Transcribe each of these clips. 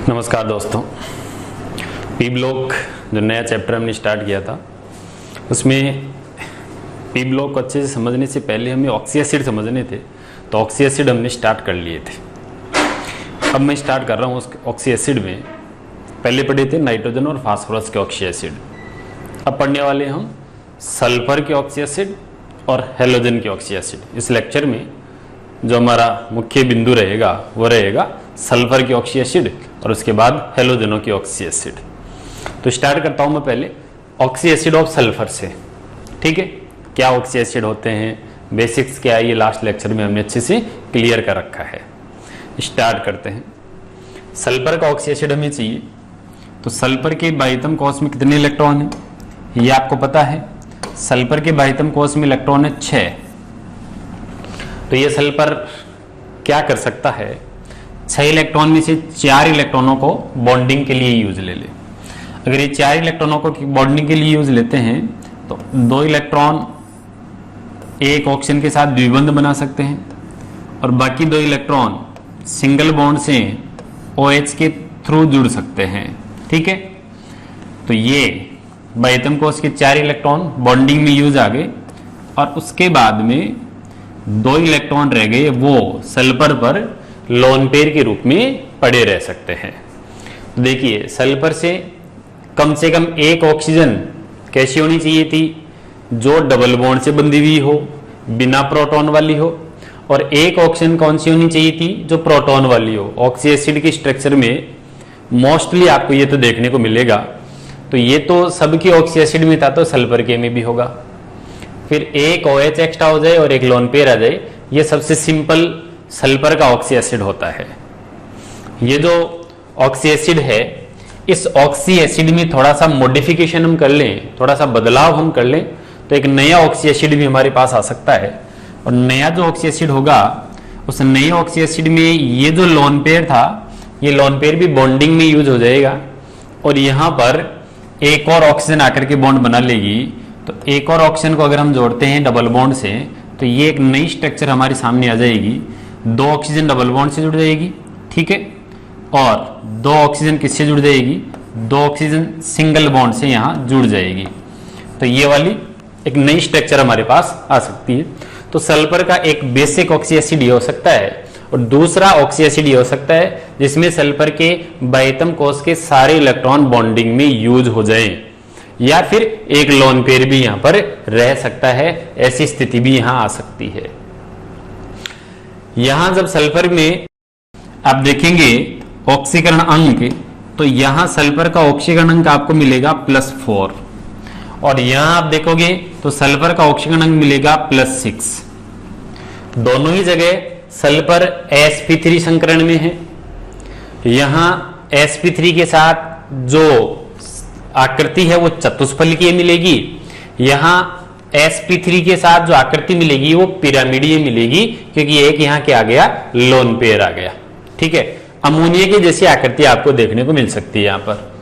नमस्कार दोस्तों। P block जो नया चैप्टर हमने स्टार्ट किया था उसमें पी ब्लॉक को अच्छे से समझने से पहले हमें ऑक्सी एसिड समझने थे, तो ऑक्सी एसिड हमने स्टार्ट कर लिए थे। अब मैं स्टार्ट कर रहा हूँ उस ऑक्सी एसिड में। पहले पढ़े थे नाइट्रोजन और फास्फोरस के ऑक्सी एसिड, अब पढ़ने वाले हम सल्फर के ऑक्सी एसिड और हेलोजन के ऑक्सी एसिड। इस लेक्चर में जो हमारा मुख्य बिंदु रहेगा वो रहेगा सल्फर की ऑक्सी एसिड और उसके बाद हेलोजनों की ऑक्सी एसिड। तो स्टार्ट करता हूं मैं पहले ऑक्सी एसिड ऑफ सल्फर से। ठीक है, क्या ऑक्सी एसिड होते हैं, बेसिक्स क्या है, ये लास्ट लेक्चर में हमने अच्छे से क्लियर कर रखा है। स्टार्ट करते हैं। सल्फर का ऑक्सी एसिड हमें चाहिए, तो सल्फर के बाह्यतम कोश में कितने इलेक्ट्रॉन है ये आपको पता है। सल्फर के बाह्यतम कोश में इलेक्ट्रॉन है 6। तो ये सल्फर क्या कर सकता है, 6 इलेक्ट्रॉन में से 4 इलेक्ट्रॉनों को बॉन्डिंग के लिए यूज ले ले। अगर ये 4 इलेक्ट्रॉनों को बॉन्डिंग के लिए यूज लेते हैं तो 2 इलेक्ट्रॉन एक ऑक्सीजन के साथ द्विबंध बना सकते हैं और बाकी 2 इलेक्ट्रॉन सिंगल बॉन्ड से OH के थ्रू जुड़ सकते हैं। ठीक है, तो ये बाह्यतम कोश के 4 इलेक्ट्रॉन बॉन्डिंग में यूज आ गए और उसके बाद में 2 इलेक्ट्रॉन रह गए, वो सल्फर पर लोन पेयर के रूप में पड़े रह सकते हैं। देखिए सल्फर से कम एक ऑक्सीजन कैसी होनी चाहिए थी, जो डबल बॉन्ड से बंधी हुई हो, बिना प्रोटॉन वाली हो, और एक ऑक्सीजन कौन सी होनी चाहिए थी, जो प्रोटॉन वाली हो। ऑक्सी एसिड के स्ट्रक्चर में मोस्टली आपको ये तो देखने को मिलेगा, तो ये तो सबकी ऑक्सी एसिड में था, तो सल्फर के में भी होगा। फिर एक OH एक्स्ट्रा हो जाए और एक लोन पेयर आ जाए, ये सबसे सिंपल सल्फर का ऑक्सी एसिड होता है। ये जो ऑक्सी एसिड है, इस ऑक्सी एसिड में थोड़ा सा मॉडिफिकेशन हम कर लें, थोड़ा सा बदलाव हम कर लें, तो एक नया ऑक्सी एसिड भी हमारे पास आ सकता है। और नया जो ऑक्सी एसिड होगा, उस नए ऑक्सी एसिड में ये जो लोन पेयर था, ये लोन पेयर भी बॉन्डिंग में यूज हो जाएगा और यहाँ पर एक और ऑक्सीजन आकर के बॉन्ड बना लेगी। तो एक और ऑक्सीजन को अगर हम जोड़ते हैं डबल बॉन्ड से, तो ये एक नई स्ट्रक्चर हमारे सामने आ जाएगी। 2 ऑक्सीजन डबल बॉन्ड से जुड़ जाएगी, ठीक है, और 2 ऑक्सीजन किससे जुड़ जाएगी, 2 ऑक्सीजन सिंगल बॉन्ड से यहाँ जुड़ जाएगी। तो ये वाली एक नई स्ट्रक्चर हमारे पास आ सकती है। तो सल्फर का एक बेसिक ऑक्सी एसिड ये हो सकता है और दूसरा ऑक्सी एसिड ये हो सकता है जिसमें सल्फर के बाह्यतम कोश के सारे इलेक्ट्रॉन बॉन्डिंग में यूज हो जाए, या फिर एक लोन पेयर भी यहां पर रह सकता है। ऐसी स्थिति भी यहां आ सकती है। यहां जब सल्फर में आप देखेंगे ऑक्सीकरण अंक, तो यहां सल्फर का ऑक्सीकरण अंक आपको मिलेगा +4 और यहां आप देखोगे तो सल्फर का ऑक्सीकरण अंक मिलेगा +6। दोनों ही जगह सल्फर sp3 संकरण में है। यहां sp3 के साथ जो आकृति है वो चतुष्फलकीय मिलेगी, यहां sp3 के साथ जो आकृति मिलेगी वो पिरामिडीय मिलेगी, क्योंकि एक यहां क्या आ गया, लोन पेयर आ गया। ठीक है, अमोनिया की जैसी आकृति आपको देखने को मिल सकती है। यहां पर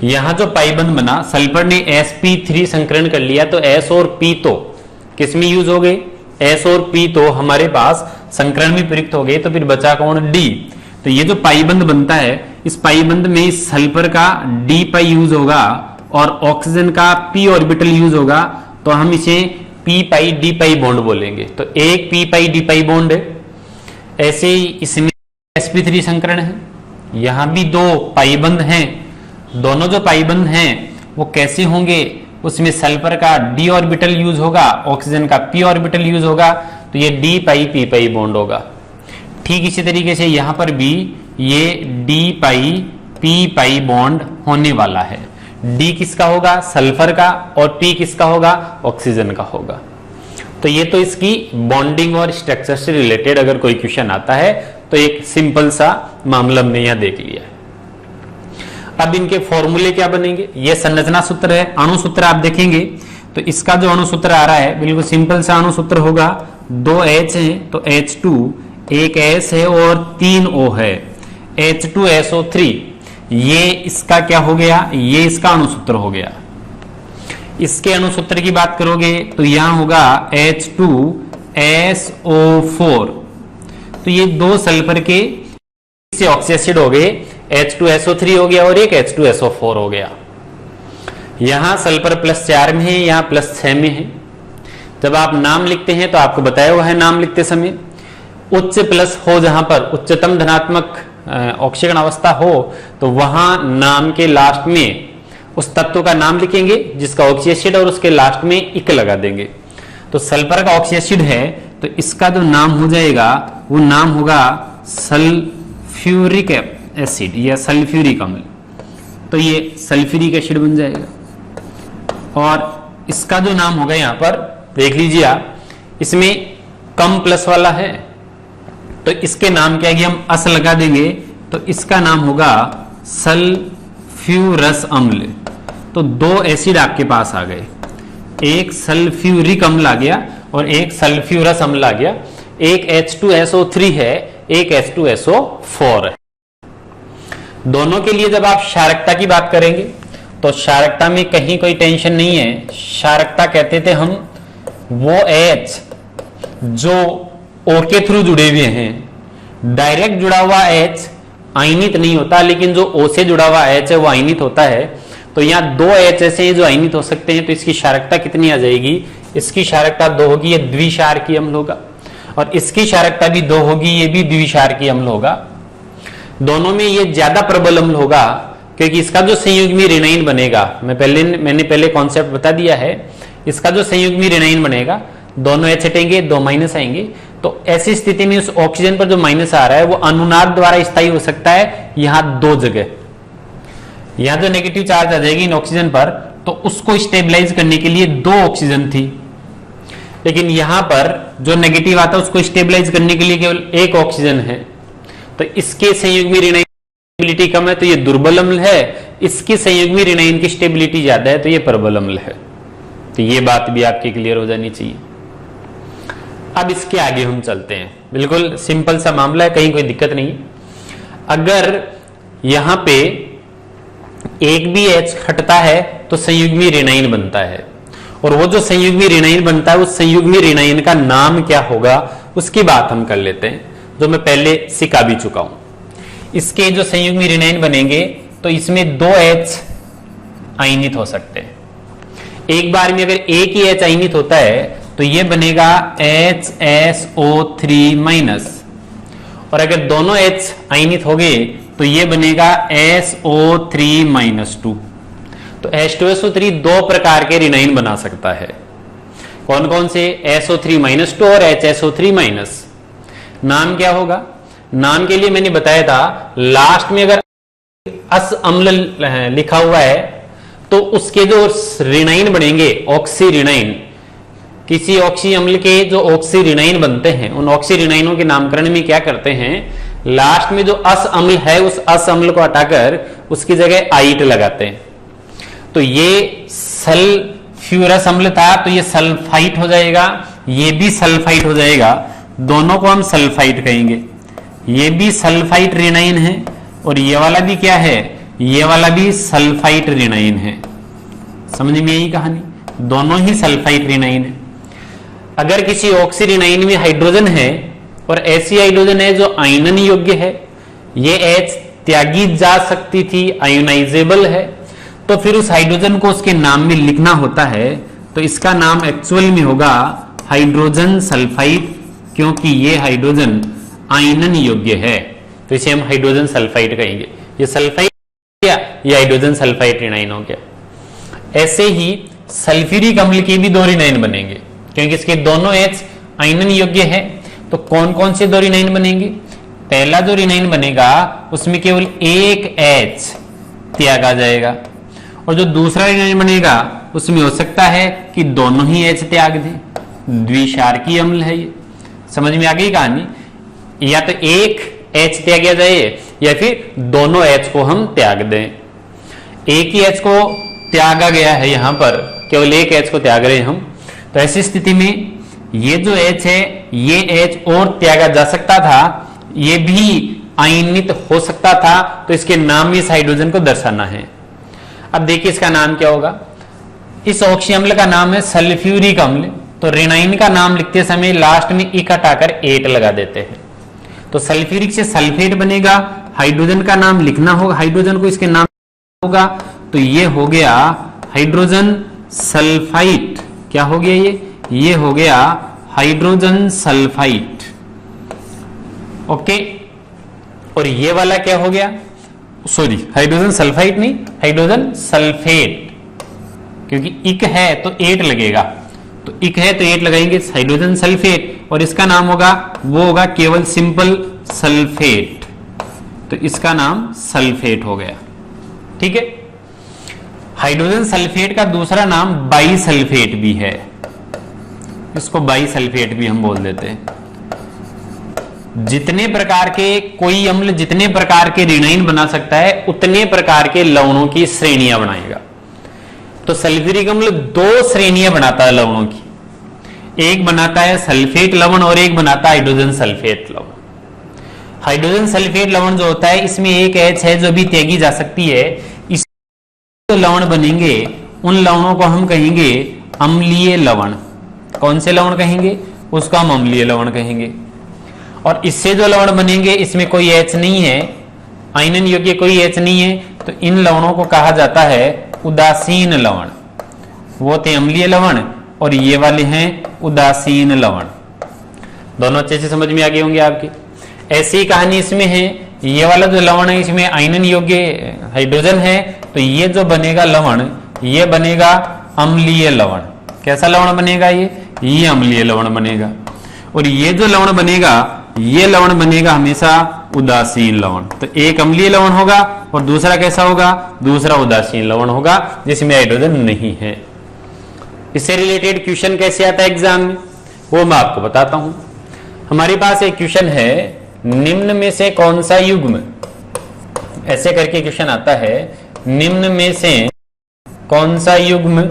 यहां जो पाईबंध बना, सल्फर ने sp3 संकरण कर लिया, तो S और P तो किस में यूज हो गए, S और P तो हमारे पास संकरण में प्रयुक्त हो गए। तो फिर बचा कौन, D। तो ये जो पाईबंध बनता है, इस पाईबंध में सल्फर का D पाई यूज होगा और ऑक्सीजन का P ऑर्बिटल यूज होगा, तो हम इसे P पाई D पाई बॉन्ड बोलेंगे। तो एक P पाई D पाई बॉन्ड है। ऐसे ही इसमें sp3 संकरण है, यहां भी 2 पाईबंध हैं। दोनों जो पाईबंध हैं वो कैसे होंगे, उसमें सल्फर का D ऑर्बिटल यूज होगा, ऑक्सीजन का P ऑर्बिटल यूज होगा, तो ये D पाई P पाई बॉन्ड होगा। ठीक इसी तरीके से यहां पर भी ये D पाई P पाई बॉन्ड होने वाला है। D किसका होगा, सल्फर का, और P किसका होगा, ऑक्सीजन का होगा। तो ये तो इसकी बॉन्डिंग और स्ट्रक्चर से रिलेटेड अगर कोई क्वेश्चन आता है तो एक सिंपल सा मामला हमने यहां देख लिया है। अब इनके फॉर्मूले क्या बनेंगे, ये संरचना सूत्र है। अणु सूत्र आप देखेंगे तो इसका जो अणु सूत्र आ रहा है बिल्कुल सिंपल सा अणु सूत्र होगा। 2 H है तो H2, एक S है और 3 O है, H2SO3। ये इसका क्या हो गया, ये इसका अणु सूत्र हो गया। इसके अणु सूत्र की बात करोगे तो यहां होगा H2SO4। तो ये 2 सल्फर के से ऑक्सी एसिड हो गए, H2SO3 हो गया और एक H2SO4 हो गया। यहां सल्फर +4 में है, यहां +6 में है। जब आप नाम लिखते हैं तो आपको बताया हुआ है नाम लिखते समय उच्च प्लस हो, जहां पर उच्चतम धनात्मक ऑक्सीकरण अवस्था हो तो वहां नाम के लास्ट में उस तत्व का नाम लिखेंगे जिसका ऑक्सी एसिड, और उसके लास्ट में इक लगा देंगे। तो सल्फर का ऑक्सी एसिड है तो इसका जो नाम हो जाएगा वो नाम होगा सल्फ्यूरिक एसिड या सल्फ्यूरिक अम्ल। तो ये सल्फ्यूरिक एसिड बन जाएगा। और इसका जो नाम होगा यहां पर देख लीजिए आप, इसमें कम प्लस वाला है तो इसके नाम क्या है, हम अस लगा देंगे तो इसका नाम होगा सल्फ्यूरस अम्ल। तो दो एसिड आपके पास आ गए, एक सल्फ्यूरिक अम्ल आ गया और एक सल्फ्यूरस अम्ल आ गया। एक H2SO3 है, एक H2SO4 है। दोनों के लिए जब आप क्षारकता की बात करेंगे तो क्षारकता में कहीं कोई टेंशन नहीं है। क्षारकता कहते थे हम वो H जो O के थ्रू जुड़े हुए हैं। डायरेक्ट जुड़ा हुआ H आयनित नहीं होता, लेकिन जो O से जुड़ा हुआ H है वो आयनित होता है। तो यहाँ दो H ऐसे हैं जो आयनित हो सकते हैं, तो इसकी क्षारकता कितनी आ जाएगी, इसकी क्षारकता 2 होगी, ये द्विक्षारकीय अम्ल होगा। और इसकी क्षारकता भी 2 होगी, ये भी द्विक्षारकीय अम्ल होगा। दोनों में ये ज्यादा प्रबल अम्ल होगा क्योंकि इसका जो संयुग्मी ऋणायन बनेगा, मैंने पहले कॉन्सेप्ट बता दिया है, इसका जो संयुग्मी ऋणायन बनेगा दोनों H हटेंगे, 2 माइनस आएंगे। तो ऐसी स्थिति में उस ऑक्सीजन पर जो माइनस आ रहा है वो अनुनाद द्वारा स्थायी हो सकता है। यहां 2 जगह, यहां जो नेगेटिव चार्ज आ जाएगी इन ऑक्सीजन पर तो उसको स्टेबलाइज करने के लिए 2 ऑक्सीजन थी, लेकिन यहां पर जो नेगेटिव आता है उसको स्टेबलाइज करने के लिए केवल 1 ऑक्सीजन है। तो इसके संयुग्मी ऋणायन की स्टेबिलिटी कम है तो ये दुर्बल अम्ल है, इसकी संयुग्मी ऋणायन की स्टेबिलिटी ज्यादा है तो ये प्रबल अम्ल है। तो ये बात भी आपकी क्लियर हो जानी चाहिए। अब इसके आगे हम चलते हैं, बिल्कुल सिंपल सा मामला है, कहीं कोई दिक्कत नहीं। अगर यहां पे एक भी H हटता है तो संयुग्मी ऋणायन बनता है, और वो जो संयुग्मी ऋणायन बनता है उस संयुग्मी ऋणायन का नाम क्या होगा उसकी बात हम कर लेते हैं, जो मैं पहले सिखा भी चुका हूं। इसके जो संयुग्मी ऋणायन बनेंगे तो इसमें 2 H आयनित हो सकते हैं। एक बार में अगर एक ही H आयनित होता है तो ये बनेगा HSO3 माइनस, और अगर दोनों H आयनित हो गए तो ये बनेगा SO3 माइनस 2। तो H2SO3 2 प्रकार के ऋणायन बना सकता है। कौन कौन से, SO3 माइनस 2 और HSO3 माइनस। नाम क्या होगा, नाम के लिए मैंने बताया था लास्ट में अगर अस अम्ल लिखा हुआ है तो उसके जो ऋणायन बनेंगे ऑक्सी ऋणायन, किसी ऑक्सी अम्ल के जो ऑक्सी ऋणायन बनते हैं उन ऑक्सी ऋणायनों के नामकरण में क्या करते हैं, लास्ट में जो अस अम्ल है उस अस अम्ल को हटाकर उसकी जगह आइट लगाते हैं। तो ये सल्फ्यूरस अम्ल था तो ये सल्फाइट हो जाएगा, ये भी सल्फाइट हो जाएगा, दोनों को हम सल्फाइट कहेंगे। ये भी सल्फाइट ऋणायन है और ये वाला भी क्या है, ये वाला भी सल्फाइट ऋणायन है। समझ में यही कहानी, दोनों ही सल्फाइट ऋणायन है। अगर किसी ऑक्सी ऋणायन में हाइड्रोजन है और ऐसी हाइड्रोजन है जो आयनन योग्य है, ये H त्यागी जा सकती थी, आयोनाइजेबल है, तो फिर उस हाइड्रोजन को उसके नाम में लिखना होता है। तो इसका नाम एक्चुअल में होगा हाइड्रोजन सल्फाइड, क्योंकि ये हाइड्रोजन आयनन योग्य है तो इसे हम हाइड्रोजन सल्फाइड कहेंगे। ये सल्फाइड या ये हाइड्रोजन सल्फाइड ऋणायन हो गया। ऐसे ही सल्फ्यूरिक अम्ल के भी 2 ऋणायन बनेंगे क्योंकि इसके दोनों H आयनन योग्य है। तो कौन कौन से 2 ऋणायन बनेंगे, पहला जो ऋणायन बनेगा उसमें केवल एक H त्याग आ जाएगा, और जो दूसरा ऋणायन बनेगा उसमें हो सकता है कि दोनों ही H त्याग दें, द्विक्षारकीय अम्ल है ये। समझ में आ गई कहानी, या तो एक H त्यागा जाए या फिर दोनों H को हम त्याग दें। एक ही H को त्यागा गया है, यहां पर केवल एक H को त्याग रहे हैं हम, तो ऐसी स्थिति में ये जो H है ये H और त्यागा जा सकता था, ये भी आयनित हो सकता था, तो इसके नाम में इस हाइड्रोजन को दर्शाना है। अब देखिए इसका नाम क्या होगा, इस ऑक्सी अम्ल का नाम है सल्फ्यूरिक अम्ल। तो ऋणायन का नाम लिखते समय लास्ट में इक हटाकर 8 लगा देते हैं, तो सल्फ्यूरिक से सल्फेट बनेगा, हाइड्रोजन का नाम लिखना होगा, हाइड्रोजन को इसके नाम होगा, तो ये हो गया हाइड्रोजन सल्फाइड। क्या हो गया ये हो गया हाइड्रोजन सल्फाइड। ओके, और ये वाला क्या हो गया, सॉरी हाइड्रोजन सल्फाइड नहीं, हाइड्रोजन सल्फेट, क्योंकि इक है तो 8 लगेगा, तो इक है तो 8 लगाएंगे, हाइड्रोजन सल्फेट, और इसका नाम होगा वो होगा केवल सिंपल सल्फेट, तो इसका नाम सल्फेट हो गया। ठीक है, हाइड्रोजन सल्फेट का दूसरा नाम बाईसल्फेट भी है, इसको बाईसल्फेट भी हम बोल देते हैं। जितने प्रकार के कोई अम्ल जितने प्रकार के ऋणाइन बना सकता है उतने प्रकार के लवणों की श्रेणियां बनाएगा। तो सल्फ्यूरिक अम्ल 2 श्रेणियां बनाता है लवणों की, एक बनाता है सल्फेट लवण और एक बनाता है हाइड्रोजन सल्फेट लवण। हाइड्रोजन सल्फेट लवण जो होता है इसमें एक H है जो भी त्यागी जा सकती है, इस लवण बनेंगे उन लवणों को हम कहेंगे अम्लीय लवण। कौन से लवण कहेंगे, उसको हम अम्लीय लवण कहेंगे। और इससे जो लवण बनेंगे इसमें कोई H नहीं है, आयनन योग्य कोई H नहीं है, तो इन लवणों को कहा जाता है उदासीन लवण। वो थे अम्लीय लवण और ये वाले हैं उदासीन लवण। दोनों अच्छे से समझ में आ गए होंगे आपके। ऐसी कहानी इसमें है, ये वाला जो लवण है इसमें आयनन योग्य हाइड्रोजन है, तो ये जो बनेगा लवण ये बनेगा अम्लीय लवण। कैसा लवण बनेगा ये अम्लीय लवण बनेगा। और ये जो लवण बनेगा ये लवण बनेगा हमेशा उदासीन लवण। तो एक अम्लीय लवण होगा और दूसरा कैसा होगा, दूसरा उदासीन लवण होगा जिसमें हाइड्रोजन नहीं है। इससे रिलेटेड क्वेश्चन कैसे आता है एग्जाम में वो मैं आपको बताता हूं। हमारे पास एक क्वेश्चन है, निम्न में से कौन सा युग्म, ऐसे करके क्वेश्चन आता है, निम्न में से कौन सा युग्म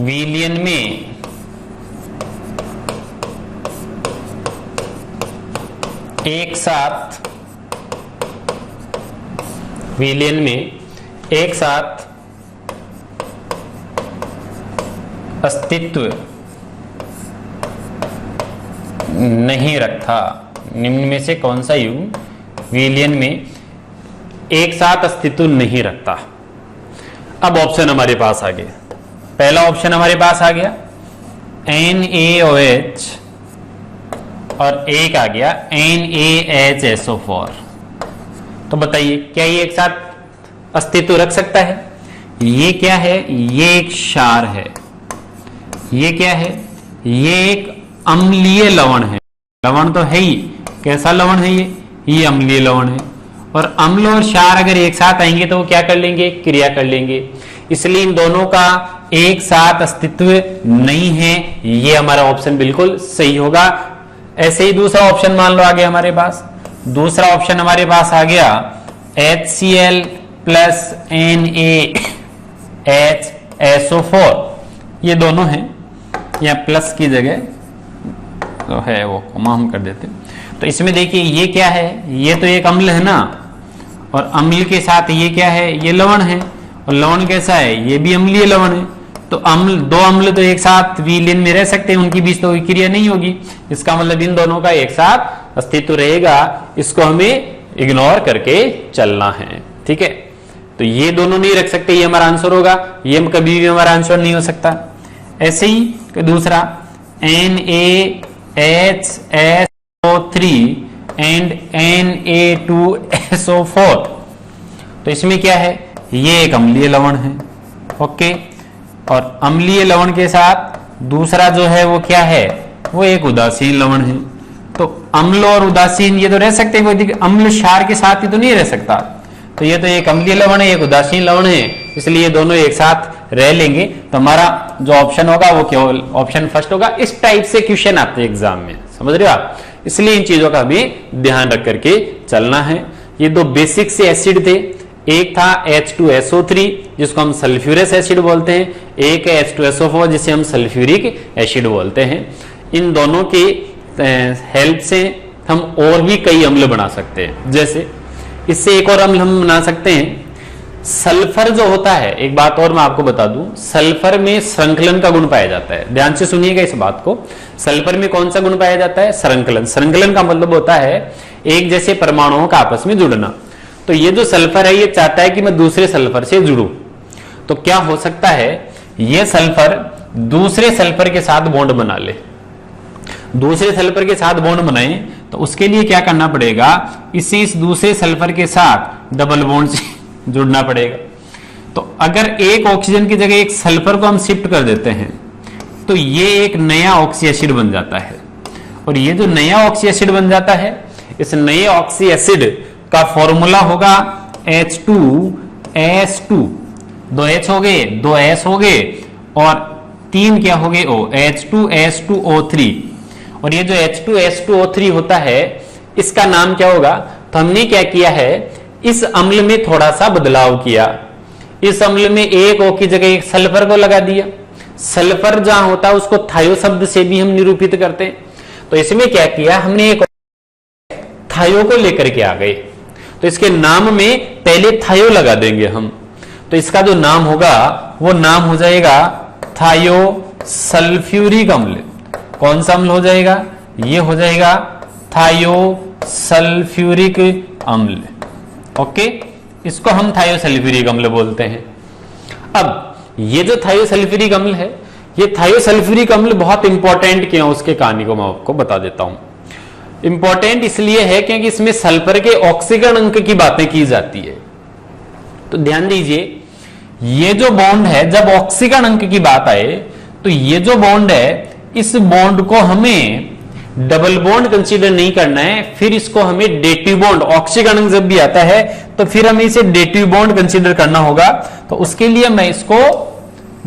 विलयन में एक साथ अस्तित्व नहीं रखता। निम्न में से कौन सा युग्म विलयन में एक साथ अस्तित्व नहीं रखता। अब ऑप्शन हमारे पास आ गए। पहला ऑप्शन हमारे पास आ गया NaOH और एक आ गया NaHSO4। तो बताइए क्या ये एक साथ अस्तित्व रख सकता है? ये क्या है, ये एक क्षार है। ये क्या है, ये एक अम्लीय लवण है। लवण तो है ही, कैसा लवण है ये अम्लीय लवण है। और अम्ल और क्षार अगर एक साथ आएंगे तो वो क्या कर लेंगे, क्रिया कर लेंगे। इसलिए इन दोनों का एक साथ अस्तित्व नहीं है, ये हमारा ऑप्शन बिल्कुल सही होगा। ऐसे ही दूसरा ऑप्शन मान लो आ गया हमारे पास। दूसरा ऑप्शन हमारे पास आ गया HCl प्लस NaHSO4। ये दोनों हैं, या प्लस की जगह तो है वो कोमा हम कर देते। तो इसमें देखिए ये क्या है, ये तो एक अम्ल है ना, और अम्ल के साथ ये क्या है, ये लवण है। और लवण कैसा है, ये भी अम्लीय लवण है। तो अम्ल, दो अम्ल तो एक साथ विलयन में रह सकते हैं, उनकी बीच तो कोई क्रिया नहीं होगी। इसका मतलब इन दोनों का एक साथ अस्तित्व रहेगा। इसको हमें इग्नोर करके चलना है, ठीक है। तो ये दोनों नहीं रख सकते, ये हमारा आंसर होगा। ये कभी भी हमारा आंसर नहीं हो सकता। ऐसे ही दूसरा NaHSO3 एंड Na2SO4। तो इसमें क्या है, ये एक अम्लीय लवण है, ओके। और अम्लीय लवण के साथ दूसरा जो है वो क्या है, वो एक उदासीन लवण है। तो अम्ल और उदासीन ये तो रह सकते हैं, कोई अम्ल क्षार के साथ ही तो नहीं रह सकता। तो ये तो एक अम्लीय लवण है, एक उदासीन लवण है, इसलिए ये दोनों एक साथ रह लेंगे। तो हमारा जो ऑप्शन होगा वो केवल ऑप्शन फर्स्ट होगा। इस टाइप से क्वेश्चन आते हैं एग्जाम में, समझ रहे हो आप। इसलिए इन चीजों का हमें ध्यान रख करके चलना है। ये दो बेसिक से एसिड थे, एक था H2SO3 जिसको हम सल्फ्यूरस एसिड बोलते हैं, एक है H2SO4 जिसे हम सल्फ्यूरिक एसिड बोलते हैं। इन दोनों की हेल्प से हम और भी कई अम्ल बना सकते हैं। जैसे इससे एक और अम्ल हम बना सकते हैं सल्फर जो होता है, एक बात और मैं आपको बता दूं, सल्फर में संकलन का गुण पाया जाता है। ध्यान से सुनिएगा इस बात को। सल्फर में कौन सा गुण पाया जाता है? संकलन। संकलन का मतलब होता है एक जैसे परमाणुओं का आपस में जुड़ना। तो ये जो सल्फर है ये चाहता है कि मैं दूसरे सल्फर से जुड़ूं। तो क्या हो सकता है, ये सल्फर दूसरे सल्फर के साथ बॉन्ड बना ले। दूसरे सल्फर के साथ बॉन्ड बनाए तो उसके लिए क्या करना पड़ेगा, इसे इस दूसरे सल्फर के साथ डबल बॉन्ड से जुड़ना पड़ेगा। तो अगर एक ऑक्सीजन की जगह एक सल्फर को हम शिफ्ट कर देते हैं तो ये एक नया ऑक्सी एसिड बन जाता है। और ये जो नया ऑक्सी एसिड बन जाता है, इस नए ऑक्सी एसिड का फॉर्मूला होगा H2S2। 2 H हो गए, 2 S हो गए और 3 क्या हो गए O, H2S2O3। और ये जो H2S2O3 होता है इसका नाम क्या होगा? तो हमने क्या किया है, इस अम्ल में थोड़ा सा बदलाव किया। इस अम्ल में एक O की जगह एक सल्फर को लगा दिया। सल्फर जहां होता है उसको थायो शब्द से भी हम निरूपित करते हैं। तो इसमें क्या किया हमने, एक थायो को लेकर के आ गए। तो इसके नाम में पहले थायो लगा देंगे हम। तो इसका जो नाम होगा वो नाम हो जाएगा थायो सल्फ्यूरिक अम्ल। कौन सा अम्ल हो जाएगा? ये हो जाएगा थायो सल्फ्यूरिक अम्ल। ओके, इसको हम थायो सल्फ्यूरिक अम्ल बोलते हैं। अब ये जो थायो सल्फ्यूरिक अम्ल है, ये थायो सल्फ्यूरिक अम्ल बहुत इंपॉर्टेंट क्यों, उसके कहानी को मैं आपको बता देता हूं। इंपॉर्टेंट इसलिए है क्योंकि इसमें सल्फर के ऑक्सीकरण अंक की बातें की जाती है। तो ध्यान दीजिए, ये जो बॉन्ड है, जब ऑक्सीकरण अंक की बात आए तो ये जो बॉन्ड है, इस बॉन्ड को हमें डबल बॉन्ड कंसीडर नहीं करना है, फिर इसको हमें डेटिव बॉन्ड, ऑक्सीकरण अंक जब भी आता है तो फिर हमें इसे डेटिव बॉन्ड कंसीडर करना होगा। तो उसके लिए मैं इसको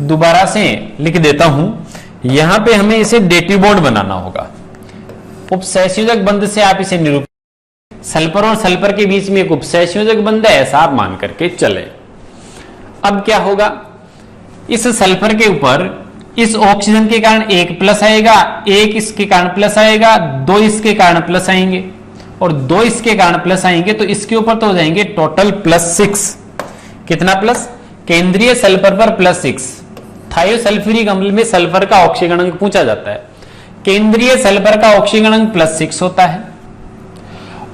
दोबारा से लिख देता हूं। यहां पे हमें इसे डेटिव बॉन्ड बनाना होगा। उपसहसंयोजक बंध से आप इसे निरूपित, सल्फर और सल्फर के बीच में एक उपसहसंयोजक बंध है ऐसा आप मान करके चले। अब क्या होगा, इस सल्फर के ऊपर इस ऑक्सीजन के कारण 1 प्लस आएगा, 1 इसके कारण प्लस आएगा, 2 इसके कारण प्लस आएंगे और 2 इसके कारण प्लस आएंगे। तो इसके ऊपर तो हो जाएंगे टोटल +6। कितना प्लस? केंद्रीय सल्फर पर +6। थायो सल्फ्यूरिक अम्ल में सल्फर का ऑक्सीकरण अंक पूछा जाता है। केंद्रीय सल्फर का ऑक्सीकरण अंक +6 होता है।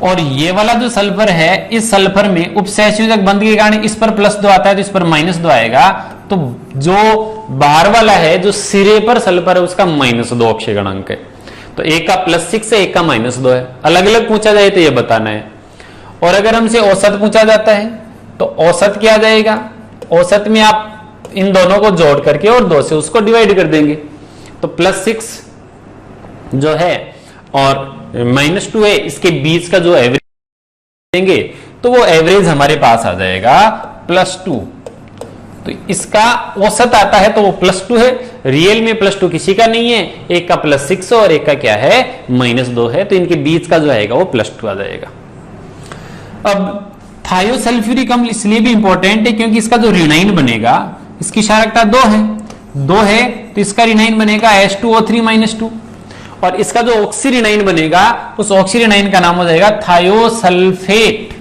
और ये वाला जो सल्फर है, इस सल्फर में उपसहसंयोजक बंध के कारण इस पर +2 आता है तो इस पर -2 आएगा। तो जो बाहर वाला है, जो सिरे पर सल्फर है, उसका -2 ऑक्सीकरण अंक है। तो एक का +6 है, एक का -2 है। अलग अलग पूछा जाए तो ये बताना है। और अगर हमसे औसत पूछा जाता है तो औसत क्या आ जाएगा? औसत में आप इन दोनों को जोड़ करके और 2 से उसको डिवाइड कर देंगे। तो +6 जो है और -2 है, इसके बीच का जो एवरेज देंगे तो वो एवरेज हमारे पास आ जाएगा +2। तो इसका औसत आता है तो वो +2 है। रियल में +2 किसी का नहीं है, एक का +6 और एक का क्या है -2 है। तो इनके बीच का जो आएगा वो +2 आ जाएगा। अब थायो सल्फ्यूरिक अम्ल इसलिए भी इंपॉर्टेंट है क्योंकि इसका जो रिनाइन बनेगा, इसकी क्षारकता 2 है तो इसका रिनाइन बनेगा H2O3-2। और इसका जो ऑक्सीरिनाइन बनेगा, उस ऑक्सीरिनाइन का नाम हो जाएगा थायोसल्फेट।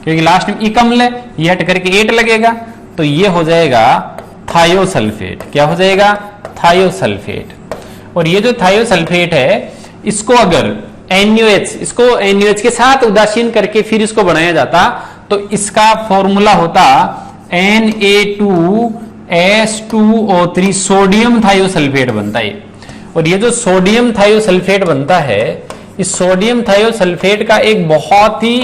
क्योंकि लास्ट में इक अम्ल है, ये हट करके 8 लगेगा तो ये हो जाएगा थायोसल्फेट। क्या हो जाएगा? थायोसल्फेट। और ये जो थायोसल्फेट है, इसको अगर NaOH, इसको NaOH के साथ उदासीन करके फिर इसको बनाया जाता तो इसका फॉर्मूला होता Na2S2O3, सोडियम थायोसल्फेट बनता है। और ये जो सोडियम थायोसल्फेट बनता है, इस सोडियम थायोसल्फेट का एक बहुत ही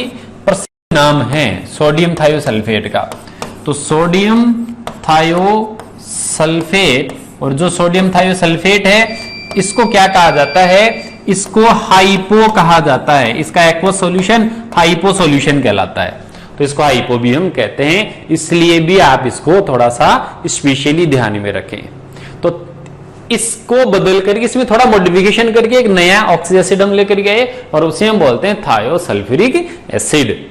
प्रसिद्ध नाम है सोडियम थायोसल्फेट का। तो सोडियम थायोसल्फेट, और जो सोडियम थायोसल्फेट है इसको क्या कहा जाता है? इसको हाइपो कहा जाता है। इसका एक्वस सॉल्यूशन हाइपो सॉल्यूशन कहलाता है। तो इसको हाइपो भी हम कहते हैं, इसलिए भी आप इसको थोड़ा सा स्पेशली ध्यान में रखें। तो इसको बदल करके इसमें थोड़ा मॉडिफिकेशन करके एक नया ऑक्सी एसिड हम लेकर गए और उसे हम बोलते हैं थायोसल्फ्यूरिक एसिड।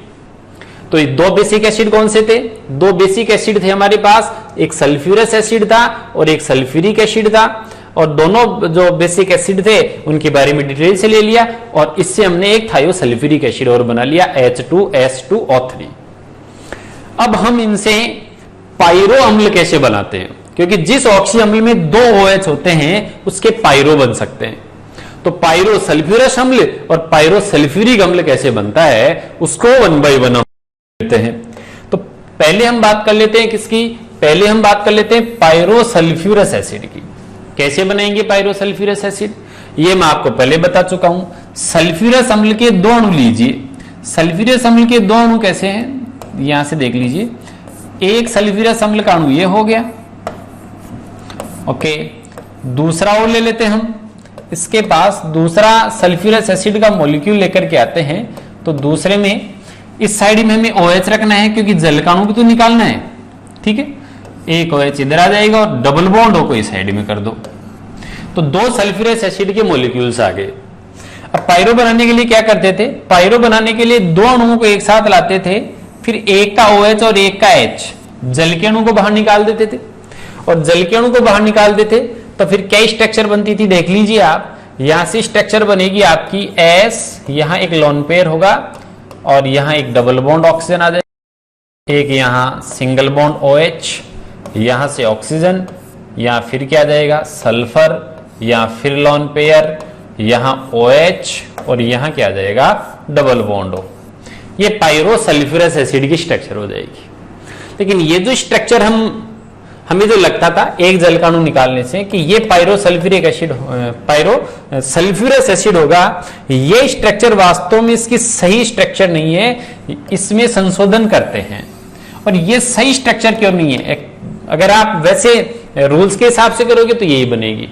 तो ये 2 बेसिक एसिड कौन से थे? 2 बेसिक एसिड थे हमारे पास, एक सल्फ्यूरस एसिड था और एक सल्फ्यूरिक एसिड था। और दोनों जो बेसिक एसिड थे उनके बारे में डिटेल से ले लिया और इससे हमने एक थायोसल्फ्यूरिक एसिड और बना लिया H2S2O3। अब हम इनसे पायरो अम्ल कैसे बनाते हैं, क्योंकि जिस ऑक्सी अम्ल में 2 OH होते हैं उसके पायरो बन सकते हैं। तो पायरो सल्फ्यूरस अम्ल और पायरो सल्फ्यूरिक अम्ल कैसे बनता है उसको 1 by 1 लेते हैं। तो पहले हम बात कर लेते हैं किसकी, पहले हम बात कर लेते हैं पायरो सल्फ्यूरस एसिड की। कैसे बनाएंगे पायरो सल्फ्यूरस एसिड, ये मैं आपको पहले बता चुका हूं। सल्फ्यूरस अम्ल के 2 अणु लीजिए। सल्फ्यूरस अम्ल के 2 अणु कैसे हैं, यहां से देख लीजिए। एक सल्फ्यूरस अम्ल का अणु ये हो गया, ओके। दूसरा और ले लेते हैं हम, इसके पास दूसरा सल्फ्यूरस एसिड का मॉलिक्यूल लेकर के आते हैं। तो दूसरे में इस साइड में हमें OH रखना है, क्योंकि जल का अणु भी तो निकालना है, ठीक है। एक OH इधर आ जाएगा और डबल बॉन्ड O को इस साइड में कर दो, तो 2 सल्फ्यूरस एसिड के मॉलिक्यूल्स आ गए। अब पायरो बनाने के लिए क्या करते थे, पायरो बनाने के लिए 2 अणुओं को एक साथ लाते थे, फिर एक का OH और एक का H, जल के अणु को बाहर निकाल देते थे। और जल के अणु को बाहर निकाल देते तो फिर क्या स्ट्रक्चर बनती थी, देख लीजिए आप। यहां से स्ट्रक्चर बनेगी आपकी S, यहां एक लोन पेयर होगा और यहां एक डबल बॉन्ड ऑक्सीजन आ जाएगा, एक यहां सिंगल बॉन्ड OH, यहां से ऑक्सीजन, यहां फिर क्या आ जाएगा सल्फर, यहां फिर लोन पेयर, यहां OH और यहां क्या आ जाएगा डबल बॉन्ड O। ये पायरो सल्फ्यूरस एसिड की स्ट्रक्चर हो जाएगी। लेकिन ये जो स्ट्रक्चर हमें जो लगता था एक जल का अणु निकालने से कि ये pyro sulphuric acid, pyro sulphurous acid होगा, ये स्ट्रक्चर वास्तव में इसकी सही स्ट्रक्चर नहीं है, इसमें संशोधन करते हैं। और ये सही स्ट्रक्चर क्यों नहीं है, अगर आप वैसे रूल्स के हिसाब से करोगे तो यही बनेगी,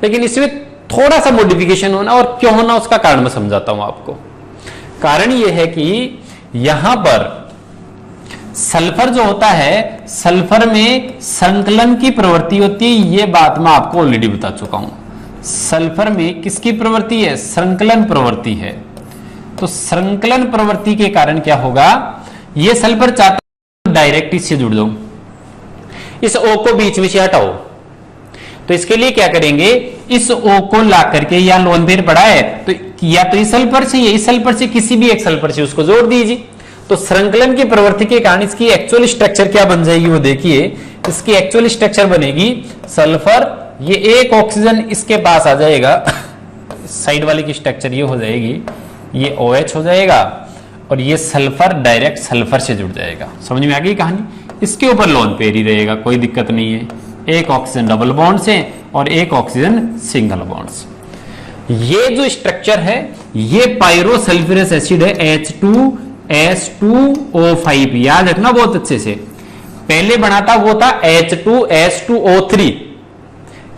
लेकिन इसमें थोड़ा सा मॉडिफिकेशन होना, और क्यों होना उसका कारण मैं समझाता हूं आपको। कारण यह है कि यहां पर सल्फर जो होता है, सल्फर में संकलन की प्रवृत्ति होती है, यह बात मैं आपको ऑलरेडी बता चुका हूं। सल्फर में किसकी प्रवृत्ति है, संकलन प्रवृत्ति है। तो संकलन प्रवृत्ति के कारण क्या होगा, यह सल्फर चाहता है डायरेक्ट इससे जुड़ जाऊं, इस O को बीच में से हटाओ। तो इसके लिए क्या करेंगे, इस O को ला करके, या लोन पेयर पड़ा है तो या तो इस सल्फर से या इस सल्फर से, किसी भी एक सल्फर से उसको जोड़ दीजिए। तो संकलन की प्रवृत्ति के कारण इसकी एक्चुअल स्ट्रक्चर क्या बन जाएगी वो देखिए। इसकी एक्चुअल स्ट्रक्चर बनेगी सल्फर, ये एक ऑक्सीजन इसके पास आ जाएगा, साइड वाले की स्ट्रक्चर ये हो जाएगी, ये OH हो जाएगा और ये सल्फर डायरेक्ट सल्फर से जुड़ जाएगा। समझ में आ गई कहानी। इसके ऊपर लोन पेयर ही रहेगा, कोई दिक्कत नहीं है। एक ऑक्सीजन डबल बॉन्ड से और एक ऑक्सीजन सिंगल बॉन्ड से। ये जो स्ट्रक्चर है ये पायरो सल्फ्यूरस एसिड है, H2S2O5। याद रखना बहुत अच्छे से। पहले बना था वो था H2S2O3।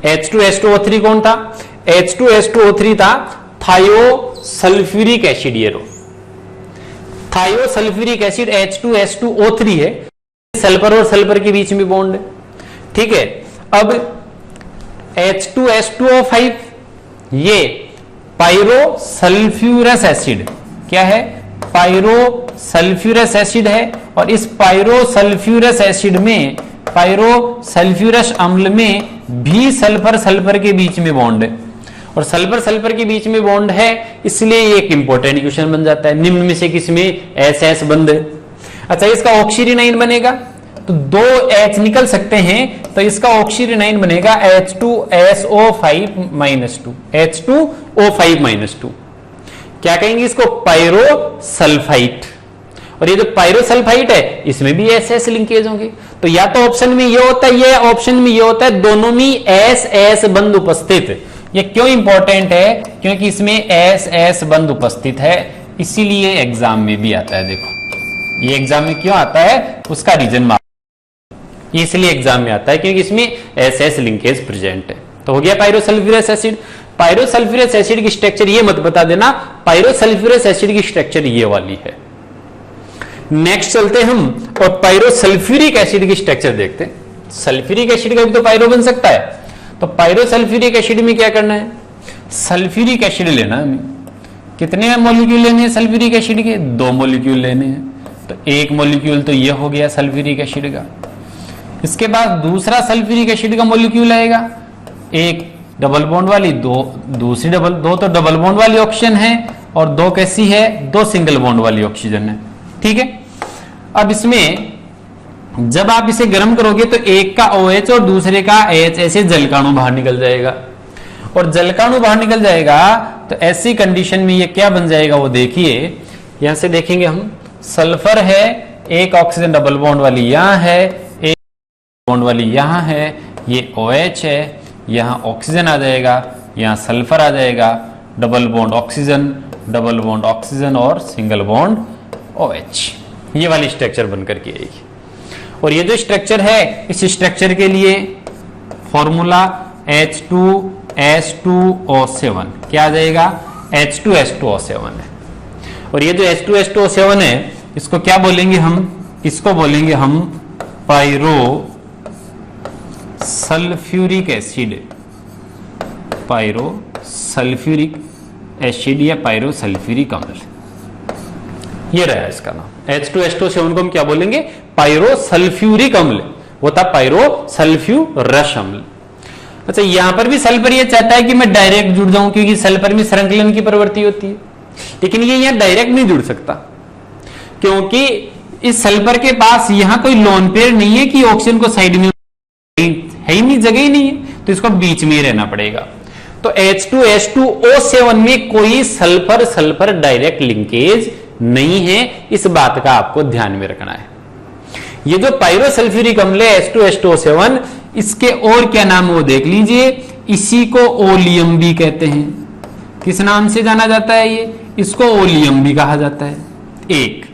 H2S2O3 कौन था, H2S2O3 था थायोसल्फ्यूरिक एसिड। ये थायोसल्फ्यूरिक एसिड H2S2O3 है, सल्फर और सल्फर के बीच में बॉन्ड है, ठीक है। अब H2S2O5 ये पायरो सल्फ्यूरस एसिड क्या है, पायरो सल्फ्यूरस एसिड है। और इस पायरो सल्फ्यूरस एसिड में, पायरो सल्फ्यूरस अम्ल में भी सल्फर सल्फर के बीच में बॉन्ड है, और सल्फर सल्फर के बीच में बॉन्ड है, इसलिए ये एक इंपॉर्टेंट क्वेश्चन बन जाता है। निम्न में से किसमें SS बंद है। अच्छा, इसका ऑक्सीजन बनेगा तो 2 H निकल सकते हैं, तो इसका ऑक्सीजन बनेगा H2SO5-2, H2O5-2। क्या कहेंगे इसको, पायरो सल्फाइट। और ये जो पायरो सल्फाइट है इसमें भी SS लिंकेज होंगे। तो या तो ऑप्शन में ये होता है, ये ऑप्शन में ये होता है, दोनों में SS बंद उपस्थित। ये क्यों इंपॉर्टेंट है, क्योंकि इसमें SS बंद उपस्थित है, इसीलिए एग्जाम में भी आता है। देखो ये एग्जाम में क्यों आता है उसका रीजन इसलिए एग्जाम में आता है क्योंकि इसमें SS लिंकेज प्रेजेंट है। तो हो गया pyro sulphurous acid. Pyro sulphurous acid की स्ट्रक्चर ये मत बता देना, पायरो सल्फ्यूरस एसिड की स्ट्रक्चर ये वाली है। नेक्स्ट चलते हम और पायरो सल्फ्यूरिक एसिड की स्ट्रक्चर देखते हैं। सल्फ्यूरिक एसिड का भी तो पायरो बन सकता है। तो पायरो सल्फ्यूरिक एसिड में क्या करना है, सल्फ्यूरिक एसिड लेना है। कितने मॉलिक्यूल लेने हैं सल्फ्यूरिक एसिड के, 2 मॉलिक्यूल लेने हैं। तो एक मॉलिक्यूल तो ये हो गया सल्फ्यूरिक एसिड का। इसके बाद दूसरा सल्फ्यूरिक एसिड का मॉलिक्यूल आएगा, एक डबल बॉन्ड वाली, दो तो डबल बॉन्ड वाली ऑक्सीजन है और 2 कैसी है, 2 सिंगल बॉन्ड वाली ऑक्सीजन है, ठीक है। अब इसमें जब आप इसे गर्म करोगे तो एक का OH और दूसरे का H ऐसे जलकाणु बाहर निकल जाएगा, और जलकाणु बाहर निकल जाएगा तो ऐसी कंडीशन में ये क्या बन जाएगा वो देखिए। यहां से देखेंगे हम, सल्फर है, एक ऑक्सीजन डबल बॉन्ड वाली यहां है, एक बॉन्ड वाली यहां है, ये OH है, यहां ऑक्सीजन आ जाएगा, यहां सल्फर आ जाएगा, double bond oxygen, double bond oxygen और सिंगल बॉन्ड OH, ये वाली स्ट्रक्चर बनकर के आएगी। और ये जो स्ट्रक्चर है, इस स्ट्रक्चर के लिए फॉर्मूला H2S2O7 क्या आ जाएगा, H2S2O7 है। और ये जो H2S2O7 है इसको क्या बोलेंगे हम, इसको बोलेंगे हम pyro sulphuric acid, pyro sulphuric acid या पायरो सल्फ्यूरिक अम्ल, ये रहा इसका नाम। H2S2O7 को हम क्या बोलेंगे, पायरो सल्फ्यूरिक अम्ल, वो था पायरो सल्फ्यूरस अम्ल। अच्छा, यहां पर भी सल्फर ये चाहता है कि मैं डायरेक्ट जुड़ जाऊं, क्योंकि सल्फर में संकलन की प्रवृत्ति होती है, लेकिन ये यहां डायरेक्ट नहीं जुड़ सकता, क्योंकि इस सल्फर के पास यहां कोई लोन पेयर नहीं है कि ऑक्सीजन को साइड में है ही नहीं, जगह ही नहीं है, तो इसको बीच में ही रहना पड़ेगा। तो H2S2O7 में कोई सल्फर सल्फर डायरेक्ट लिंकेज नहीं है, इस बात का आपको ध्यान में रखना है। ये जो पायरो सल्फ्यूरिक अम्ल है H2S2O7, इसके और क्या नाम है वो देख लीजिए। इसी को ओलियम भी कहते हैं। किस नाम से जाना जाता है ये, इसको ओलियम भी कहा जाता है। एक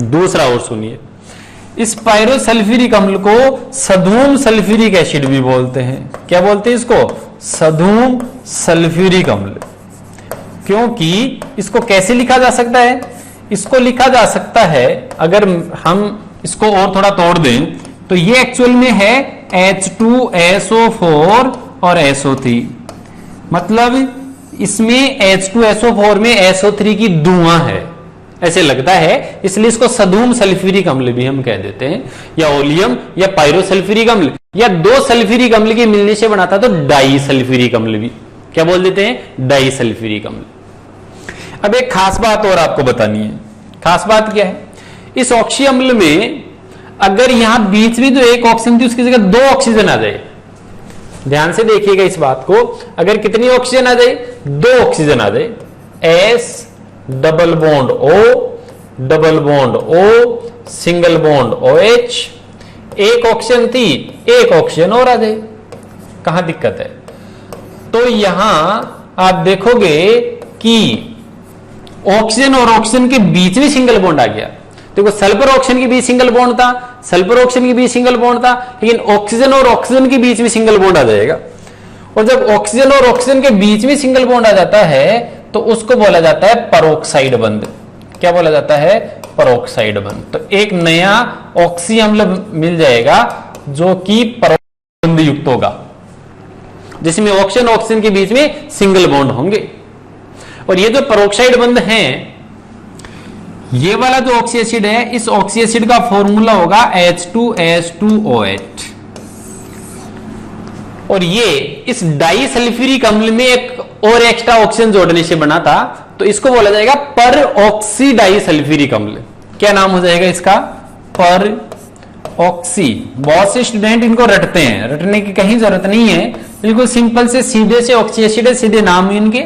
दूसरा और सुनिए, इस पायरो सल्फ्यूरिक अम्ल को सधूम सल्फ्यूरिक एसिड भी बोलते हैं। क्या बोलते हैं इसको, सधूम सल्फ्यूरिक अम्ल। क्योंकि इसको कैसे लिखा जा सकता है, इसको लिखा जा सकता है, अगर हम इसको और थोड़ा तोड़ दें तो ये एक्चुअल में है H2SO4 और SO3, मतलब इसमें H2SO4 में SO3 की धुआं है, ऐसे लगता है, इसलिए इसको सधूम सल्फ्यूरिक अम्ल भी हम कह देते हैं, या ओलियम या पायरो सल्फ्यूरिक अम्ल, या दो सल्फ्यूरिक अम्ल के मिलने से बनाता तो डाई सल्फ्यूरिक अम्ल भी क्या बोल देते हैं, डाई सल्फ्यूरिक अम्ल। अब एक खास बात और आपको बतानी है। खास बात क्या है, इस ऑक्सी अम्ल में अगर यहां बीच में जो एक ऑक्सीजन थी उसकी जगह दो ऑक्सीजन आ जाए, ध्यान से देखिएगा इस बात को, अगर कितनी ऑक्सीजन आ जाए, दो ऑक्सीजन आ जाए, S double bond O double bond O single bond OH, एक ऑक्सीजन थी, एक ऑक्सीजन और आ जाए, कहां दिक्कत है। तो यहां आप देखोगे कि ऑक्सीजन और ऑक्सीजन के बीच में सिंगल बॉन्ड आ गया। देखो, सल्फर ऑक्सीजन के बीच सिंगल बॉन्ड था, सल्फर ऑक्सीजन के बीच सिंगल बॉन्ड था, लेकिन ऑक्सीजन और ऑक्सीजन के बीच में सिंगल बॉन्ड आ जाएगा। और जब ऑक्सीजन और ऑक्सीजन के बीच में सिंगल बॉन्ड आ जाता है तो उसको बोला जाता है परोक्साइड बंध। क्या बोला जाता है, परोक्साइड बंध। तो एक नया ऑक्सी अम्ल मिल जाएगा जो कि परोक्साइड बंध युक्त होगा, जिसमें ऑक्सीजन ऑक्सीजन के बीच में सिंगल बॉन्ड होंगे। और ये जो परोक्साइड बंध हैं, ये वाला जो ऑक्सी एसिड है, इस ऑक्सी एसिड का फॉर्मूला होगा H2S2O8, और ये इस डाई सल्फ्यूरिक अम्ल में एक और एक्स्ट्रा ऑक्सीजन जोड़ने से बना था, तो इसको बोला जाएगा पर ऑक्सी डाई सल्फ्यूरिक अम्ल। क्या नाम हो जाएगा इसका, पर ऑक्सी। बहुत से स्टूडेंट इनको रटते हैं, रटने की कहीं जरूरत नहीं है, बिल्कुल सिंपल से सीधे से ऑक्सी एसिड है, सीधे नाम इनके,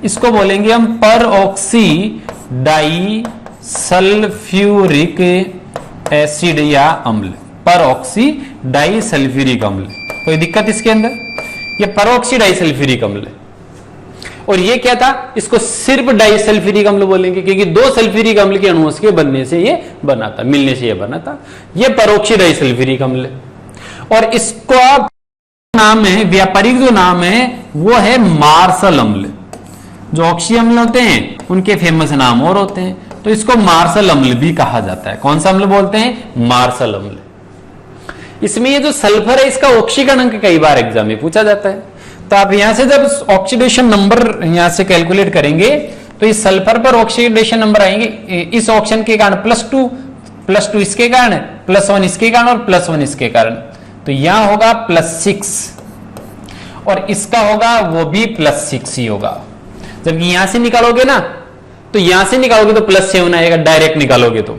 इसको बोलेंगे हम पर ऑक्सी डाई सल्फ्यूरिक एसिड या अम्ल, पर ऑक्सी डाई सल्फ्यूरिक अम्ल। कोई दिक्कत इसके अंदर, ये पर ऑक्सी डाई सल्फ्यूरिक अम्ल है। और ये क्या था, इसको सिर्फ डाई सल्फ्यूरिक अम्ल बोलेंगे, क्योंकि दो सल्फ्यूरिक अम्ल के अणुओं के बनने से ये बना था, मिलने से ये बना था। ये परोक्सी डाई सल्फ्यूरिक अम्ल है। और इसका नाम है, व्यापारिक जो नाम है वो है मार्शल अम्ल। जो ऑक्सी अम्ल होते हैं उनके फेमस नाम और होते हैं, तो इसको मार्शल अम्ल भी कहा जाता है। कौन सा अम्ल बोलते हैं, मार्शल अम्ल। इसमें ये जो सल्फर है, इसका ऑक्सीकरण अंक कई बार एग्जाम में पूछा जाता है। तो आप यहां से जब ऑक्सीडेशन नंबर यहां से कैलकुलेट करेंगे तो इस सल्फर पर ऑक्सीडेशन नंबर आएंगे, इस ऑक्सीजन के कारण +2 इसके कारण, +1 इसके कारण और +1 इसके कारण। तो यहां होगा +6 और इसका होगा वो भी +6 ही होगा। जब यहां से निकालोगे ना, तो यहां से निकालोगे तो +7 आएगा, डायरेक्ट निकालोगे तो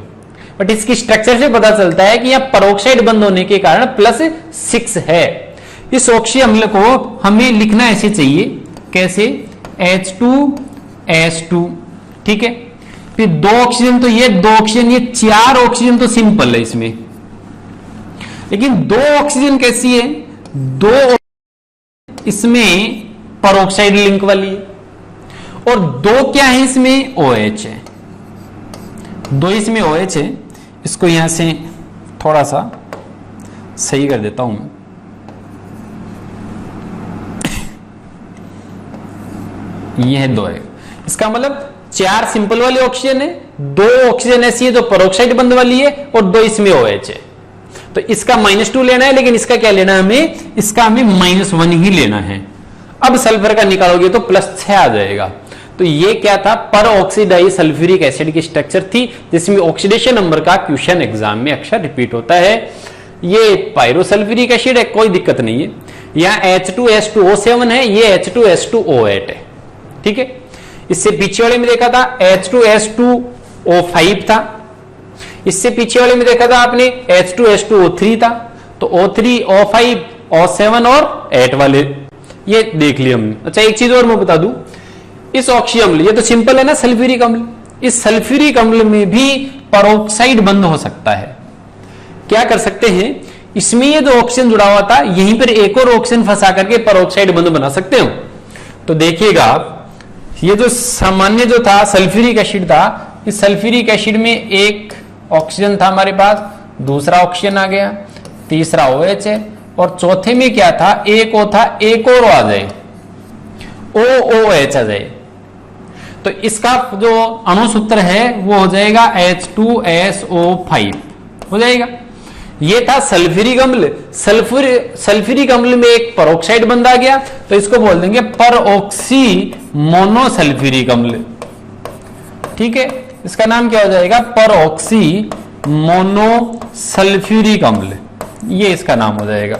बट इसकी स्ट्रक्चर से पता चलता है कि यह परोक्साइड बंद होने के कारण +6 है। इस ऑक्सीय अम्ल को हमें लिखना ऐसे चाहिए, कैसे, H2S2, ठीक है। फिर 2 ऑक्सीजन, तो ये 2 ऑक्सीजन, ये 4 ऑक्सीजन तो सिंपल है इसमें, लेकिन 2 ऑक्सीजन कैसी है, 2 इसमें परोक्साइड लिंक वाली है, और 2 क्या है इसमें, OH है, 2 इसमें OH है। इसको यहां से थोड़ा सा सही कर देता हूं मैं। ये है 2 है, इसका मतलब 4 सिंपल वाली ऑक्सीजन है, 2 ऑक्सीजन ऐसी है जो परोक्साइड बंद वाली है, और 2 इसमें OH है। तो इसका -2 लेना है, लेकिन इसका क्या लेना है हमें, इसका हमें -1 ही लेना है। अब सल्फर का निकालोगे तो +6 आ जाएगा। तो ये क्या था, पर ऑक्सीडाइज सल्फ्यूरिक एसिड की स्ट्रक्चर थी, जिसमें ऑक्सीडेशन नंबर का क्वेश्चन एग्जाम में अक्सर रिपीट होता है। ये पायरोसल्फ्यूरिक एसिड है, कोई दिक्कत नहीं है। यहाँ H2S2O7 है, ये H2S2O8 है, ठीक है। इससे पीछे वाले में देखा था H2S2O5 था, इससे पीछे वाले में देखा था आपने H2S2O3 था। तो O3, O5, O7 और 8 वाले ये देख लिए हमने। अच्छा, एक चीज और मैं बता दूं, इस ऑक्सीय अम्ल, ये तो सिंपल है ना सल्फ्यूरिक अम्ल, इस सल्फ्यूरिक अम्ल में भी परोक्साइड बंद हो सकता है। क्या कर सकते हैं, इसमें ये जो ऑक्सीजन जुड़ा हुआ था, यहीं पर एक और ऑक्सीजन फंसा करके परोक्साइड बंद बना सकते हो। तो देखिएगा आप, ये जो सामान्य जो था सल्फ्यूरिक एसिड था, इस सल्फ्यूरिक एसिड में एक ऑक्सीजन था हमारे पास, दूसरा ऑक्सीजन आ गया, तीसरा OH है, और चौथे में क्या था, एक O था, एक और आ जाए, OOH आ जाए। तो इसका जो अणुसूत्र है वो हो जाएगा H2SO5 हो जाएगा। ये था सल्फ्यूरिक अम्ल। सल्फ्यूरिक अम्ल में एक परोक्साइड बंद आ गया, तो इसको बोल देंगे परऑक्सी मोनोसल्फ्यूरिक अम्ल, ठीक है। इसका नाम क्या हो जाएगा, परऑक्सी मोनोसल्फ्यूरिक अम्ल, ये इसका नाम हो जाएगा,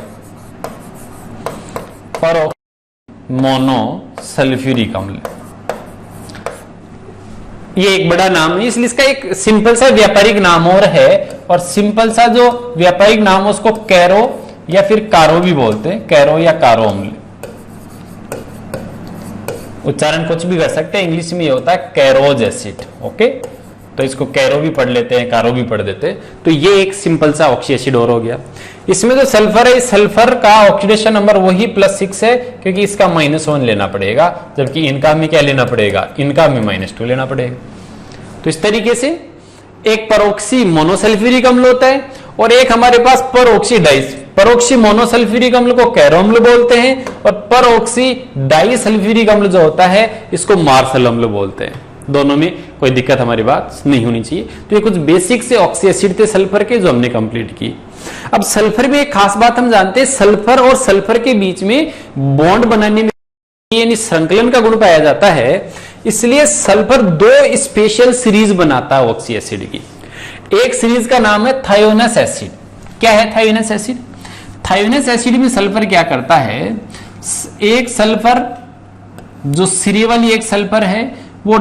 परऑक्सी मोनोसल्फ्यूरिक अम्ल। ये एक बड़ा नाम है, इसलिए इसका एक सिंपल सा व्यापारिक नाम और है, और सिंपल सा जो व्यापारिक नाम है उसको कैरो या फिर कारो भी बोलते हैं, कैरो या कारो अम्ल। उच्चारण कुछ भी कर सकते हैं, इंग्लिश में ये होता है कैरोज एसिड, ओके। तो इसको कैरो भी पढ़ लेते हैं, कारो भी पढ़ देते हैं। तो ये एक सिंपल सा ऑक्सी एसिड और हो गया। इसमें जो सल्फर है, सल्फर का ऑक्सीडेशन नंबर वही +6 है, क्योंकि इसका -1 लेना पड़ेगा, जबकि इनका में क्या लेना पड़ेगा, इनका में -2 लेना पड़ेगा। तो इस तरीके से एक परऑक्सी मोनोसल्फ्यूरिक अम्ल होता है, और एक हमारे पास परऑक्सीडाइज। परऑक्सी मोनोसल्फ्यूरिक अम्ल को कैरो अम्ल बोलते हैं, और परऑक्सी डाइसल्फ्यूरिक अम्ल जो होता है इसको मार्शल अम्ल बोलते हैं। दोनों में कोई दिक्कत हमारी बात नहीं होनी चाहिए। तो ये कुछ बेसिक से ऑक्सी एसिड थे सल्फर के, जो हमने कंप्लीट की। अब सल्फर में एक खास बात हम जानते हैं, सल्फर और सल्फर के बीच में बॉन्ड बनाने में यानी संकलन का गुण पाया जाता है, इसलिए सल्फर 2 स्पेशल सीरीज बनाता है ऑक्सी एसिड की। एक सीरीज का नाम है थायोनस एसिड। क्या है थायोनस एसिड? थायोनस एसिड में सल्फर क्या करता है, एक सल्फर जो सिरे वाली एक सल्फर है वो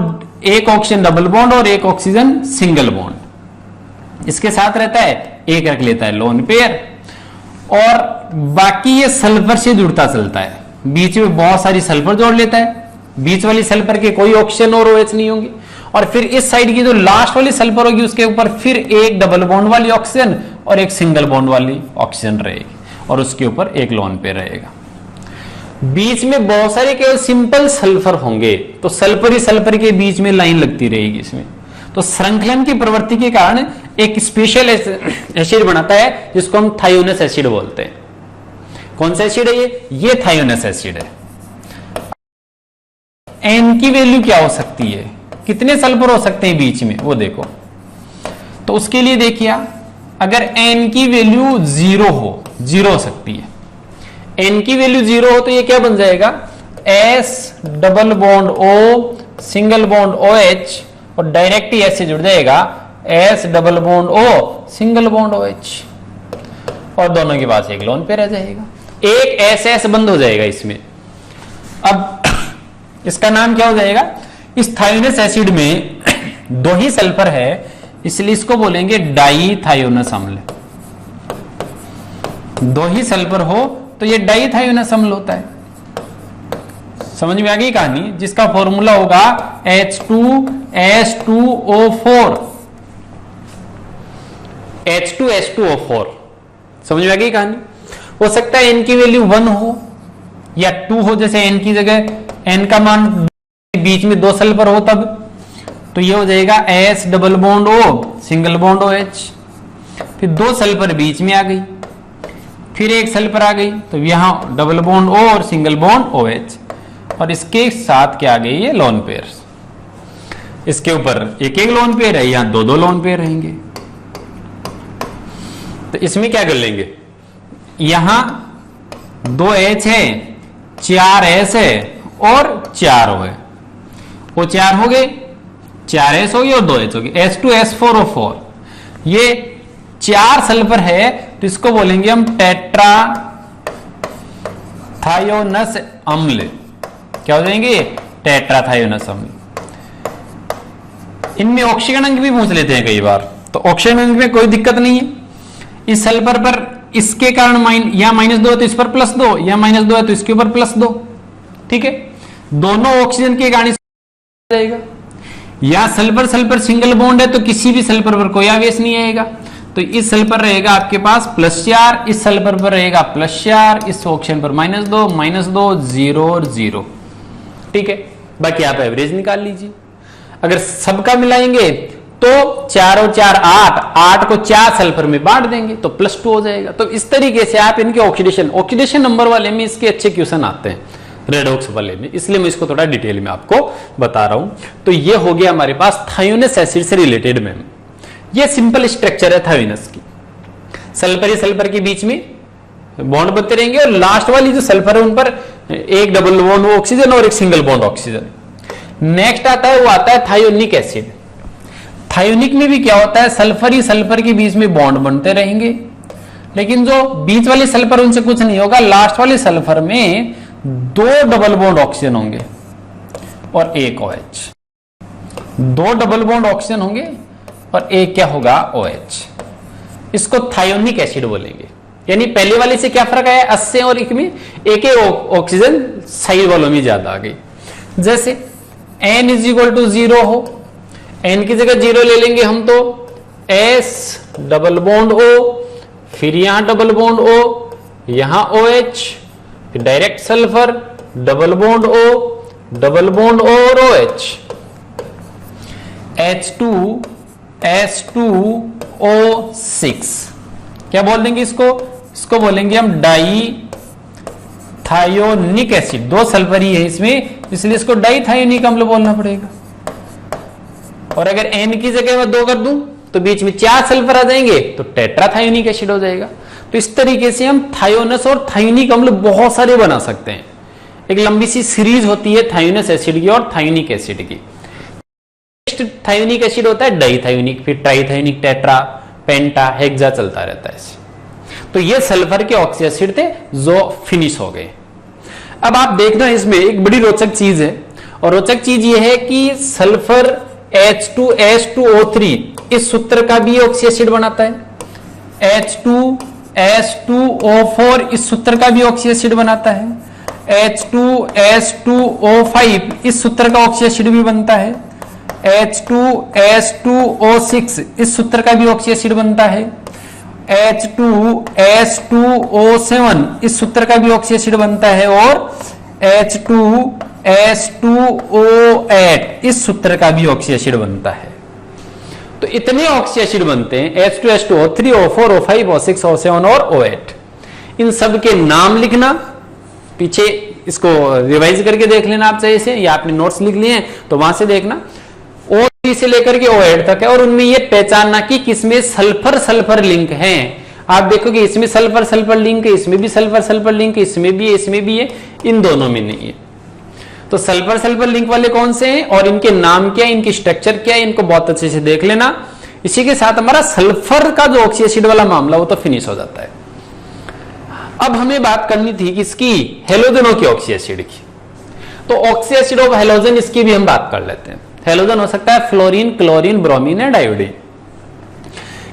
एक ऑक्सीजन डबल बॉन्ड और एक ऑक्सीजन सिंगल बॉन्ड इसके साथ रहता है, एक रख लेता है लोन पेयर, और बाकी ये सल्फर से जुड़ता चलता है। बीच में बहुत सारी सल्फर जोड़ लेता है, बीच वाली सल्फर के कोई ऑक्सीजन और OH नहीं होंगे, और फिर इस साइड की जो लास्ट वाली सल्फर होगी उसके ऊपर फिर एक डबल बॉन्ड वाली ऑक्सीजन और एक सिंगल बॉन्ड वाली ऑक्सीजन रहेगी, और उसके ऊपर एक लोन पेयर रहेगा। बीच में बहुत सारे केवल सिंपल सल्फर होंगे, तो सल्फर ही सल्फर के बीच में लाइन लगती रहेगी इसमें। तो श्रृंखलन की प्रवृत्ति के कारण एक स्पेशल एसिड बनाता है जिसको हम थायोनस एसिड बोलते हैं। कौन सा एसिड है ये थायोनस एसिड है। एन की वैल्यू क्या हो सकती है, कितने सल्फर हो सकते हैं बीच में, वो देखो। तो उसके लिए देखिए, अगर एन की वैल्यू 0 हो सकती है, एन की वैल्यू 0 हो तो ये क्या बन जाएगा, S double bond O single bond OH, और डायरेक्ट ही S से जुड़ जाएगा S double bond O single bond OH, और दोनों के पास एक लोन पे रह जाएगा, एक SS बंद हो जाएगा इसमें। अब इसका नाम क्या हो जाएगा, इस थायोनस एसिड में 2 ही सल्फर है, इसलिए इसको बोलेंगे डाईथायोनस अम्ल। दो ही सल्फर हो तो ये डाईथायोनस अम्ल होता है। समझ में आ गई कहानी, जिसका फॉर्मूला होगा H2S2O4। H2S2O4। समझ में आ गई कहानी। हो सकता है n की वैल्यू 1 हो या 2 हो, जैसे n की जगह n का मान बीच में 2 सल्फर हो तब, तो ये हो जाएगा S double bond O single bond OH। फिर 2 सल्फर बीच में आ गई, फिर 1 सल्फर आ गई, तो यहां डबल बॉन्ड O और सिंगल बॉन्ड OH, और इसके साथ क्या आ गई ये लोन पेयर। इसके ऊपर एक एक लोन पेयर है, यहां 2-2 लोन पेयर रहेंगे। तो इसमें क्या कर लेंगे, यहां 2 H है, 4 S है और 4 O है। वो 4 हो गए, 4 S हो गए और 2 H हो गए, H2S4O4। ये 4 सल्फर है तो इसको बोलेंगे हम टेट्राथायोनस अम्ल। क्या हो जाएंगे, टेट्राथायोनस अम्ल। इनमें ऑक्सीजन अंक भी पूछ लेते हैं कई बार, तो ऑक्सीजन अंक में कोई दिक्कत नहीं है। इस सल्फर पर इसके कारण या -2 है तो इस पर +2, या -2 है तो इसके ऊपर +2। ठीक है, दोनों ऑक्सीजन के कारण जाएगा। या सल्फर सल्फर सिंगल बॉन्ड है तो किसी भी सल्फर पर कोई आवेश नहीं आएगा, तो इस सल्फर रहेगा आपके पास +4, इस सल्फर पर रहेगा +4, इस ऑक्सीजन पर -2 -2 0 और 0। ठीक है, बाकी आप एवरेज निकाल लीजिए। अगर सबका मिलाएंगे तो 4 और 4 8 को 4 सल्फर में बांट देंगे तो +2 हो जाएगा। तो इस तरीके से आप इनके ऑक्सीडेशन नंबर वाले में इसके अच्छे क्वेश्चन आते हैं, रेडॉक्स वाले में, इसलिए मैं इसको थोड़ा डिटेल में आपको बता रहा हूं। तो ये हो गया हमारे पास थायोनस एसिड से रिलेटेड में। ये सिंपल स्ट्रक्चर है थायोनस की, सल्फर के बीच में बॉन्ड बनते रहेंगे और लास्ट वाली जो सल्फर है उन पर एक डबल बॉन्ड ऑक्सीजन और एक सिंगल बॉन्ड ऑक्सीजन। नेक्स्ट आता है, वो आता है थायोनिक एसिड। थायोनिक में भी क्या होता है, सल्फर ही सल्फर के बीच में बॉन्ड बनते रहेंगे, लेकिन जो बीच वाले सल्फर उनसे कुछ नहीं होगा, लास्ट वाले सल्फर में 2 डबल बॉन्ड ऑक्सीजन होंगे और 1 OH। 2 डबल बॉन्ड ऑक्सीजन होंगे और एक क्या होगा, OH। इसको थायोनिक एसिड बोलेंगे। यानी पहले वाले से क्या फर्क आया, 80 और 1 में एक ऑक्सीजन साइड वालों में ज्यादा आ गई। जैसे n = 0 हो, n की जगह 0 ले लेंगे हम तो S डबल बॉन्ड O, फिर यहां डबल बॉन्ड O, यहां OH, फिर direct sulphur double bond O, double bond O और OH। H2S2O6 क्या बोल देंगे इसको बोलेंगे हम डाईथायोनिक एसिड। 2 सल्फर ही है इसमें, इसलिए इसको डाईथायोनिक अम्ल बोलना पड़ेगा। और अगर n की जगह मैं 2 कर दूं तो बीच में 4 सल्फर आ जाएंगे तो टेट्राथायोनिक एसिड हो जाएगा। तो इस तरीके से हम थायोनस और थायोनिक अम्ल बहुत सारे बना सकते हैं। एक लंबी सी सीरीज होती है थायोनस एसिड की और थायोनिक एसिड की। नेक्स्ट थायोनिक एसिड होता है डाईथायोनिक, फिर ट्राईथायोनिक, टेट्रा, पेंटा, हेक्सा चलता रहता है। तो ये सल्फर के ऑक्सी एसिड थे जो फिनिश हो गए। अब आप देखना इसमें एक बड़ी रोचक चीज है, और रोचक चीज ये है कि सल्फर H2S2O3 इस सूत्र का भी ऑक्सी एसिड बनाता है, H2S2O4 इस सूत्र का भी ऑक्सी एसिड बनाता है, H2S2O5 इस सूत्र का ऑक्सी एसिड भी बनता है, H2S2O6 इस सूत्र का भी ऑक्सी एसिड बनता है, H2S2O7 इस सूत्र का भी ऑक्सी एसिड बनता है, और H2S2O8 इस सूत्र का भी ऑक्सी एसिड बनता है। तो इतने ऑक्सी एसिड बनते हैं H2S2O3 O4 O5 O6 O7 और O8। इन सब के नाम लिखना, पीछे इसको रिवाइज करके देख लेना आप चाहिए से, या आपने नोट्स लिख लिए हैं तो वहां से देखना। O3 से लेकर के O8 तक है, और उनमें ये पहचानना कि किसमें सल्फर सल्फर लिंक है। आप देखोगे इसमें सल्फर सल्फर लिंक है, इसमें भी सल्फर सल्फर लिंक है, इसमें भी है, इसमें भी है, इन दोनों में नहीं है। तो सल्फर सल्फर लिंक वाले कौन से हैं और इनके नाम क्या है, इनकी स्ट्रक्चर क्या है, इनको बहुत अच्छे से देख लेना। इसी के साथ हमारा सल्फर का जो ऑक्सी एसिड वाला मामला वो तो फिनिश हो जाता है। अब हमें बात करनी थी किसकी, हेलोजनों की ऑक्सी एसिड की। तो ऑक्सी एसिड ऑफ हेलोजन इसकी भी हम बात कर लेते हैं। हेलोजन हो सकता है fluorine, chlorine, bromine and iodine.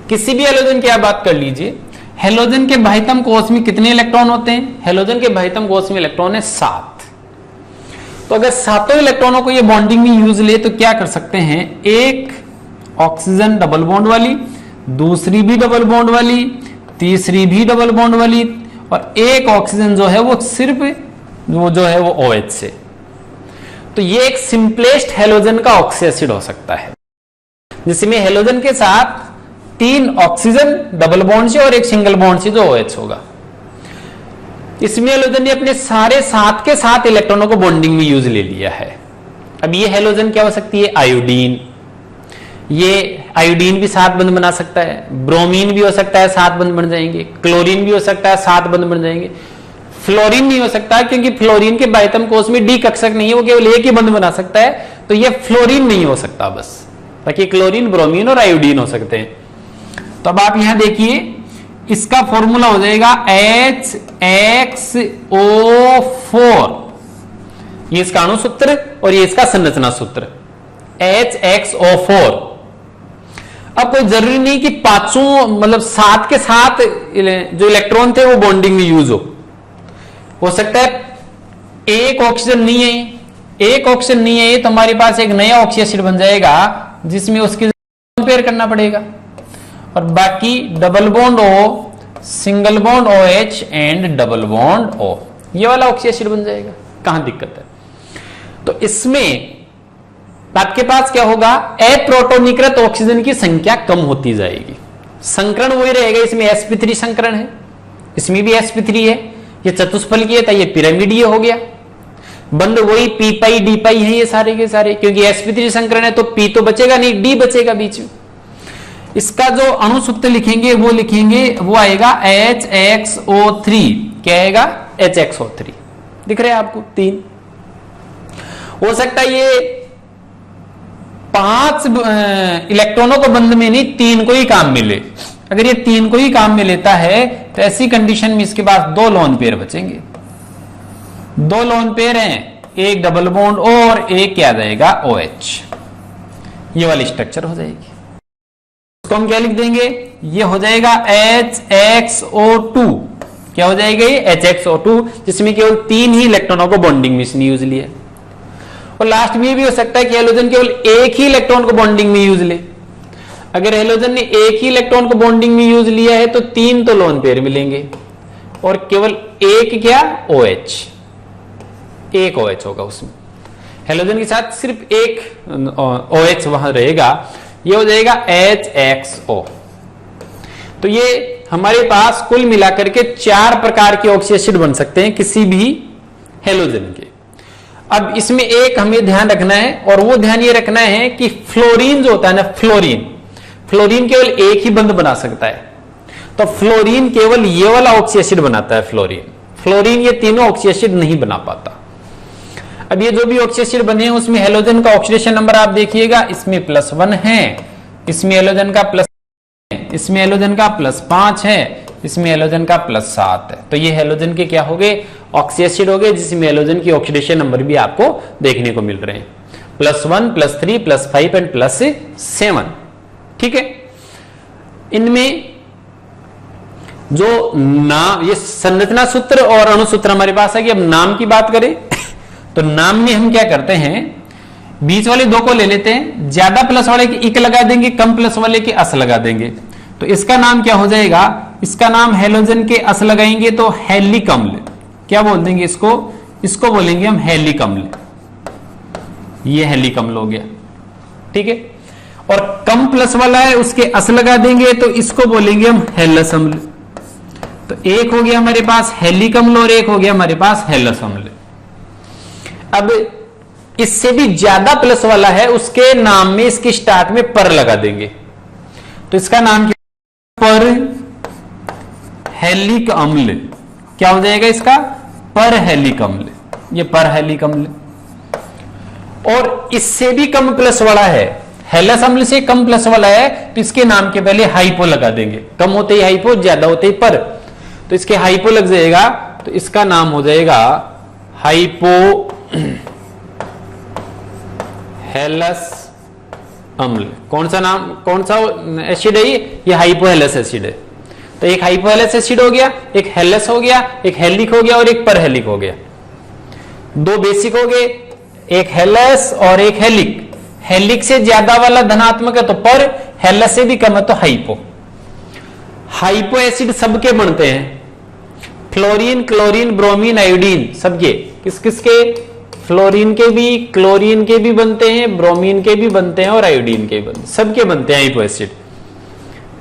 किसी भी हेलोजन की आप बात कर लीजिए, हेलोजन के बाह्यतम कोश में कितने इलेक्ट्रॉन होते हैं? हेलोजन के बाह्यतम कोश में इलेक्ट्रॉन है 7। तो अगर सातों इलेक्ट्रॉनों को ये बॉन्डिंग में यूज ले तो क्या कर सकते हैं, एक ऑक्सीजन डबल बॉन्ड वाली, दूसरी भी डबल बॉन्ड वाली, तीसरी भी डबल बॉन्ड वाली, और एक ऑक्सीजन जो है वो सिर्फ वो जो है वो OH से। तो ये एक सिंपलेस्ट हेलोजन का ऑक्सी एसिड हो सकता है, जिसमें हेलोजन के साथ 3 ऑक्सीजन डबल बॉन्ड से और एक सिंगल बॉन्ड से जो OH होगा। इसमें हेलोजन ने अपने सारे 7 के 7 इलेक्ट्रॉनों को बॉन्डिंग में यूज ले लिया है। अब ये हेलोजन क्या हो सकती है, आयोडीन, ये आयोडीन भी 7 बंध बना सकता है, ब्रोमीन भी हो सकता है 7 बंध बन जाएंगे, क्लोरीन भी हो सकता है 7 बंध बन जाएंगे। फ्लोरीन नहीं हो सकता क्योंकि फ्लोरीन के बाह्यतम कोश में डी कक्षक नहीं है, वो केवल एक ही बंध बना सकता है, तो ये फ्लोरीन नहीं हो सकता बस, बाकी क्लोरीन, ब्रोमीन और आयोडीन हो सकते हैं। तो अब आप यहां देखिए, इसका फॉर्मूला हो जाएगा HXO4, ये इसका अणु सूत्र और ये इसका संरचना सूत्र HXO4। अब कोई जरूरी नहीं कि पांचों मतलब 7 के 7 जो इलेक्ट्रॉन थे वो बॉन्डिंग में यूज हो सकता है एक ऑक्सीजन नहीं है, एक ऑक्सीजन नहीं है तो हमारे पास एक नया ऑक्सी एसिड बन जाएगा जिसमें उसकी कंपेयर करना पड़ेगा, और बाकी double bond O, single bond OH and double bond O, ये वाला ऑक्सी एसिड बन जाएगा। कहां दिक्कत है? तो इसमें आपके पास क्या होगा, अप्रोटोनीकृत ऑक्सीजन की संख्या कम होती जाएगी, संकरण वही रहेगा। इसमें sp3 संकरण है, इसमें भी sp3 है, ये चतुष्फलकीय था, ये पिरामिडीय हो गया। बंद वही p पाई d पाई है ये सारे के सारे, क्योंकि sp3 संकरण है तो p तो बचेगा नहीं, d बचेगा बीच में। इसका जो अणु सूत्र लिखेंगे वो लिखेंगे, वो आएगा HXO3। क्या आएगा? HXO3 दिख रहा है आपको 3। हो सकता है ये 5 इलेक्ट्रॉनों को बंध में नहीं 3 को ही काम मिले। अगर ये 3 को ही काम में लेता है तो ऐसी कंडीशन में इसके पास 2 लोन पेयर बचेंगे। 2 लोन पेयर हैं, एक डबल बॉन्ड और एक क्या जाएगा OH, ये वाली स्ट्रक्चर हो जाएगी। इसको हम क्या लिख देंगे, ये हो जाएगा HXO2। क्या हो जाएगा ये HXO2, जिसमें केवल 3 ही इलेक्ट्रॉनों को बॉन्डिंग में इसने यूज लिया। और लास्ट में ये भी हो सकता है कि हेलोजन केवल एक ही इलेक्ट्रॉन को बॉन्डिंग में यूज ले। अगर हेलोजन ने एक ही इलेक्ट्रॉन को बॉन्डिंग में यूज लिया है तो 3 तो लोन पेयर मिलेंगे और केवल एक क्या OH, एक OH होगा उसमें। हेलोजन के साथ सिर्फ एक OH वहां रहेगा, ये हो जाएगा HXO। तो ये हमारे पास कुल मिलाकर के 4 प्रकार के ऑक्सी एसिड बन सकते हैं किसी भी हेलोजन के। अब इसमें एक हमें ध्यान रखना है, और वो ध्यान ये रखना है कि फ्लोरीन जो होता है ना, फ्लोरीन केवल एक ही बंध बना सकता है। तो फ्लोरीन केवल ये वाला ऑक्सी एसिड बनाता है। फ्लोरीन ये तीनों ऑक्सी एसिड नहीं बना पाता। अब ये जो भी ऑक्सी एसिड बने हैं उसमें हेलोजन का ऑक्सीडेशन नंबर आप देखिएगा, इसमें +1 है, इसमें हेलोजन का +, इसमें हेलोजन का +5 है, इसमें हेलोजन का +7 है। तो ये हेलोजन के क्या हो गए, ऑक्सी एसिड हो गए, जिसमें हेलोजन की ऑक्सीडेशन नंबर भी आपको देखने को मिल रहे हैं, +1, +3, +5 एंड +7। ठीक है। इनमें जो नाम, ये संरचना सूत्र और अणु सूत्र हमारे पास है कि अब नाम की बात करें तो नाम में हम क्या करते हैं, बीच वाले 2 को ले लेते हैं, ज्यादा प्लस वाले के इक लगा देंगे, कम प्लस वाले के अस लगा देंगे। तो इसका नाम क्या हो जाएगा, इसका नाम हेलोजन के अस लगाएंगे तो हेलिकम्ल। क्या बोल देंगे इसको बोलेंगे हम हेलिकम्ल। ये हेलिकम्ल हो गया। ठीक है। और कम प्लस वाला है उसके अस लगा देंगे तो इसको बोलेंगे हम हेलस अम्ल। तो एक हो गया हमारे पास हेलिकम्ल और एक हो गया हमारे पास हेलस अम्ल। अब इससे भी ज्यादा प्लस वाला है, उसके नाम में इसके स्टार्ट में पर लगा देंगे तो इसका नाम क्या, पर हेलिक अम्ल। क्या हो जाएगा इसका, पर हेलिक अम्ल। ये पर हेलिक अम्ल। और इससे भी कम प्लस वाला है, हेलस अम्ल से कम प्लस वाला है, तो इसके नाम के पहले हाइपो लगा देंगे। कम होते ही हाइपो, ज्यादा होते ही पर, तो इसके हाइपो लग जाएगा तो इसका नाम हो जाएगा हाइपो हेलस अम्ल। कौन सा एसिड है ये हाइपोहेलस एसिड है। तो एक हाइपोहेलस एसिड हो गया, एक हेलस हो गया, एक हेलिक हो गया और एक परहेलिक हो गया। दो बेसिक हो गए, एक हेलस और एक हेलिक। हेलिक से ज्यादा वाला धनात्मक है तो पर, हेलस से भी कम है तो हाइपो। हाइपो एसिड सबके बनते हैं, फ्लोरीन, क्लोरीन, ब्रोमीन, आयोडीन सबके। किस किसके? फ्लोरीन के भी, क्लोरीन के भी बनते हैं, ब्रोमीन के भी बनते हैं और आयोडीन के भी बनते हैं, सबके बनते हैं हाइपो एसिड।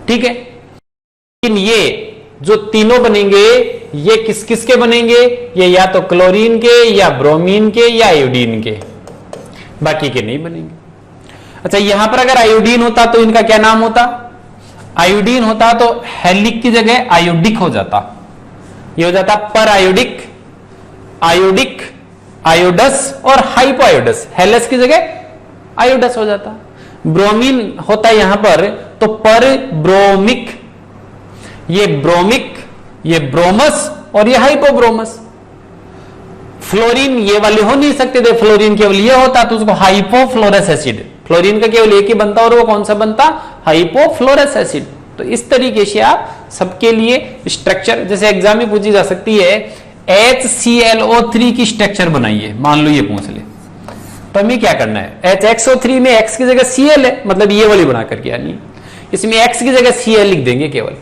ठीक है, लेकिन ये जो तीनों बनेंगे ये किस किस के बनेंगे? ये या तो क्लोरीन के या ब्रोमीन के या आयोडीन के, बाकी के नहीं बनेंगे। अच्छा, यहां पर अगर आयोडीन होता तो इनका क्या नाम होता? आयोडीन होता तो हेलिक की जगह आयोडिक हो जाता। ये हो जाता पर आयोडिक, आयोडिक, आयोडस और हाइपोआयोडस। हेलस की जगह आयोडस हो जाता। ब्रोमीन होता यहां पर तो पर ब्रोमिक, ये ब्रोमिक, ये ब्रोमस और ये हाइपोब्रोमस। फ्लोरीन ये वाले हो नहीं सकते थे, फ्लोरीन केवल ये होता तो उसको हाइपोफ्लोरस एसिड। फ्लोरीन का केवल एक ही बनता और वो कौन सा बनता? Hypofluorous acid. तो इस तरीके से आप सबके लिए स्ट्रक्चर, जैसे एग्जाम में पूछी जा सकती है HClO3 की स्ट्रक्चर बनाइए, मान लो ये पूछ ले, तो हमें क्या करना है? HXO3 में X की जगह Cl है, मतलब ये वाली बना करके आनी, इसमें X की जगह Cl लिख देंगे केवल।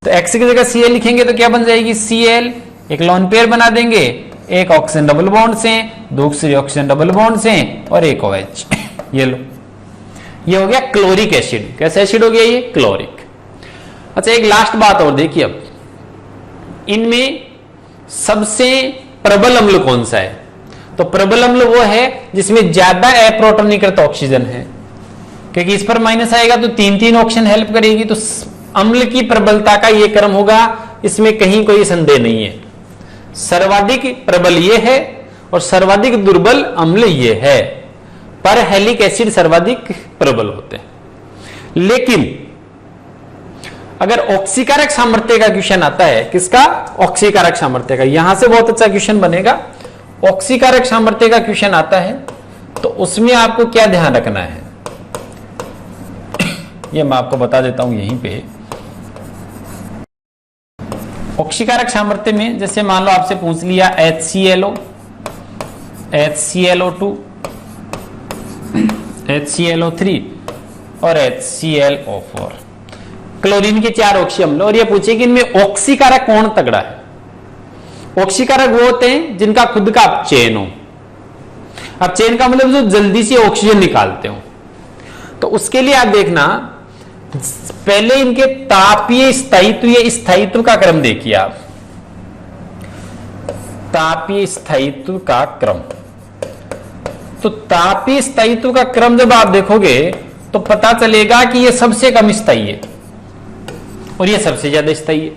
तो X की जगह Cl लिखेंगे तो क्या बन जाएगी? Cl, एक लोन पेयर बना देंगे, एक ऑक्सीजन डबल बॉन्ड से, दूसरी ऑक्सीजन डबल बॉन्ड से और एक OH। ये लो, ये हो गया क्लोरिक एसिड। कैसा एसिड हो गया ये? क्लोरिक। अच्छा, एक लास्ट बात और देखिए, अब इनमें सबसे प्रबल अम्ल कौन सा है? तो प्रबल अम्ल वो है जिसमें ज्यादा अप्रोटोनीकृत ऑक्सीजन है, क्योंकि इस पर माइनस आएगा तो तीन तीन ऑक्सीजन हेल्प करेगी। तो अम्ल की प्रबलता का ये क्रम होगा, इसमें कहीं कोई संदेह नहीं है। सर्वाधिक प्रबल ये है और सर्वाधिक दुर्बल अम्ल ये है। पर हेलिक एसिड सर्वाधिक प्रबल होते हैं। लेकिन अगर ऑक्सीकारक सामर्थ्य का क्वेश्चन आता है, किसका? ऑक्सीकारक सामर्थ्य का। यहां से बहुत अच्छा क्वेश्चन बनेगा। ऑक्सीकारक सामर्थ्य का क्वेश्चन आता है तो उसमें आपको क्या ध्यान रखना है, ये मैं आपको बता देता हूं यहीं पे। ऑक्सीकारक सामर्थ्य में जैसे मान लो आपसे पूछ लिया HClO, HClO2, HClO3 और HClO4, क्लोरीन के 4 ऑक्सी अम्ल। और ये पूछे कि इनमें ऑक्सीकारक कौन तगड़ा है? ऑक्सीकारक वो होते हैं जिनका खुद का अपचयन हो। अपचयन का मतलब जो जल्दी से ऑक्सीजन निकालते हो। तो उसके लिए आप देखना, पहले इनके तापीय स्थायित्व, ये स्थायित्व का क्रम देखिए आप, तापीय स्थायित्व का क्रम। तो तापीय स्थायित्व का क्रम जब आप देखोगे तो पता चलेगा कि ये सबसे कम स्थायी है और ये सबसे ज्यादा स्थायी है।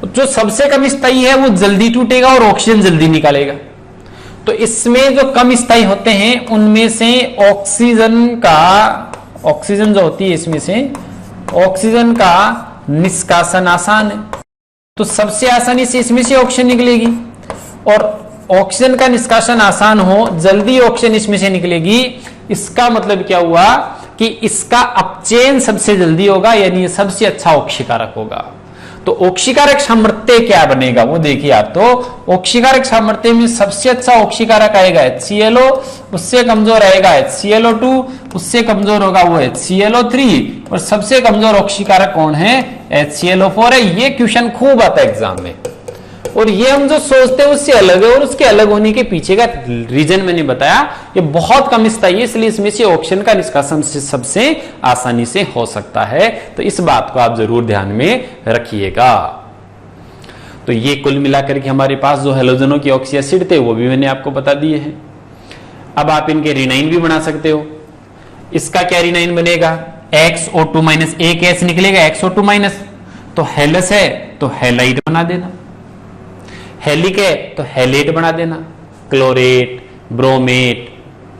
जो सबसे कम स्थायी है वो जल्दी टूटेगा और ऑक्सीजन जल्दी निकालेगा। तो इसमें जो कम स्थायी होते हैं उनमें से ऑक्सीजन जो होती है, इसमें से ऑक्सीजन का निष्कासन आसान है। तो सबसे आसानी से इसमें से ऑक्सीजन निकलेगी और ऑक्सीजन का निष्कासन आसान हो, जल्दी ऑक्सीजन इसमें से निकलेगी। इसका मतलब क्या हुआ कि इसका अपचयन सबसे जल्दी होगा, यानी सबसे अच्छा ऑक्सीकारक होगा। तो ऑक्सीकारक सामर्थ्य क्या बनेगा वो देखिए आप। तो ऑक्सीकारक सामर्थ्य में सबसे अच्छा ऑक्सीकारक आएगा HClO, उससे कमजोर आएगा HClO2, उससे कमजोर होगा वो HClO3 और सबसे कमजोर ऑक्सीकारक कौन है? HClO4 है। ये क्वेश्चन खूब आता है एग्जाम में और ये हम जो सोचते हैं उससे अलग है, और उसके अलग होने के पीछे का रीजन मैंने बताया। ये बहुत कम स्थायी है, इसलिए इसमें से ऑक्सीजन का निष्कासन सबसे आसानी से हो सकता है। तो इस बात को आप जरूर ध्यान में रखिएगा। तो ये कुल मिलाकर के हमारे पास जो हेलोजनों के ऑक्सी एसिड थे वो भी मैंने आपको बता दिए हैं। अब आप इनके रिनाइन भी बना सकते हो। इसका क्या रिनाइन बनेगा? XO2 माइनस, एक एस निकलेगा XO2 माइनस। तो हेलस है तो हेलाइट बना देना, हेलिक है तो हेलेट बना देना, क्लोरेट, ब्रोमेट,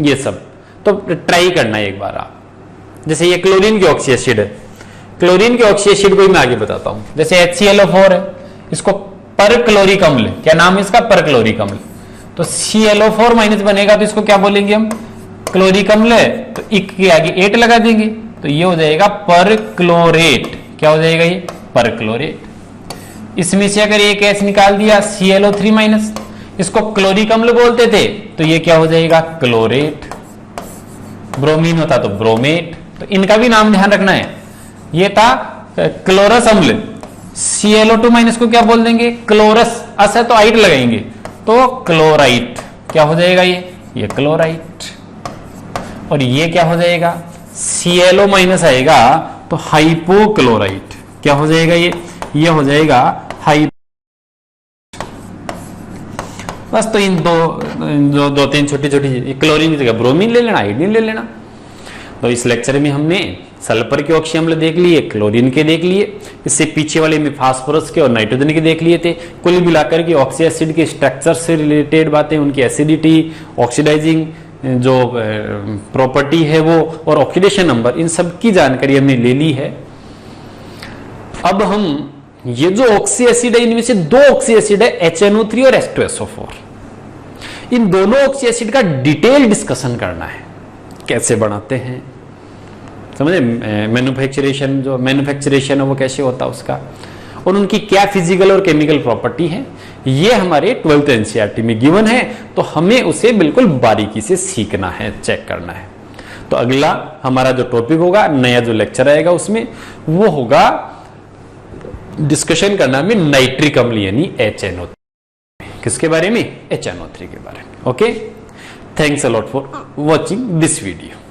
ये सब। तो ट्राई करना है एक बार आप। जैसे ये क्लोरीन की ऑक्सी एसिड है, क्लोरीन के ऑक्सी एसिड को ही मैं आगे बताता हूं। जैसे HClO4 है, इसको परक्लोरिक अम्ल, क्या नाम है इसका? परक्लोरिक अम्ल। तो ClO4 माइनस बनेगा तो इसको क्या बोलेंगे हम? क्लोरिक अम्ल है तो इक के आगे 8 लगा देंगे तो ये हो जाएगा पर क्लोरेट। क्या हो जाएगा ये? पर क्लोरेट। इसमें से अगर एक एच निकाल दिया ClO3 माइनस, इसको क्लोरिक अम्ल बोलते थे तो ये क्या हो जाएगा? क्लोरेट। ब्रोमीन होता तो ब्रोमेट। तो इनका भी नाम ध्यान रखना है। ये था क्लोरस अम्ल, ClO2 माइनस को क्या बोल देंगे? क्लोरस। अस है तो आइट लगाएंगे तो क्लोराइट। क्या हो जाएगा ये क्लोराइट। और ये क्या हो जाएगा? ClO माइनस आएगा तो हाइपोक्लोराइट। क्या हो जाएगा ये हो जाएगा हाइपो। बस तो इन दो तीन छोटी छोटी, क्लोरीन की जगह ब्रोमीन ले लेना, आयोडीन ले लेना। तो इस लेक्चर में हमने सल्फर के ऑक्सी अम्ल देख लिए, क्लोरीन के देख लिए, इससे पीछे वाले में फास्फोरस के और नाइट्रोजन के देख लिए थे। कुल मिलाकर के ऑक्सी एसिड के स्ट्रक्चर से रिलेटेड बातें, उनकी एसिडिटी, ऑक्सीडाइजिंग जो प्रॉपर्टी है वो, और ऑक्सीडेशन नंबर, इन सब की जानकारी हमने ले ली है। अब हम ये जो ऑक्सी एसिड है, इनमें से दो ऑक्सी एसिड है, HNO3 और H2SO4, इन दोनों ऑक्सी एसिड का डिटेल डिस्कशन करना है। कैसे बनाते हैं, समझे? मैन्युफैक्चरेशन है वो कैसे होता है उसका, और उनकी क्या फिजिकल और केमिकल प्रॉपर्टी है, ये हमारे 12th NCERT में गिवन है। तो हमें उसे बिल्कुल बारीकी से सीखना है, चेक करना है। तो अगला हमारा जो टॉपिक होगा, नया जो लेक्चर आएगा, उसमें वो होगा डिस्कशन करना में नाइट्रिक अम्ल यानी HNO3। किसके बारे में? HNO3 के बारे में। Okay, thanks a lot for watching this video.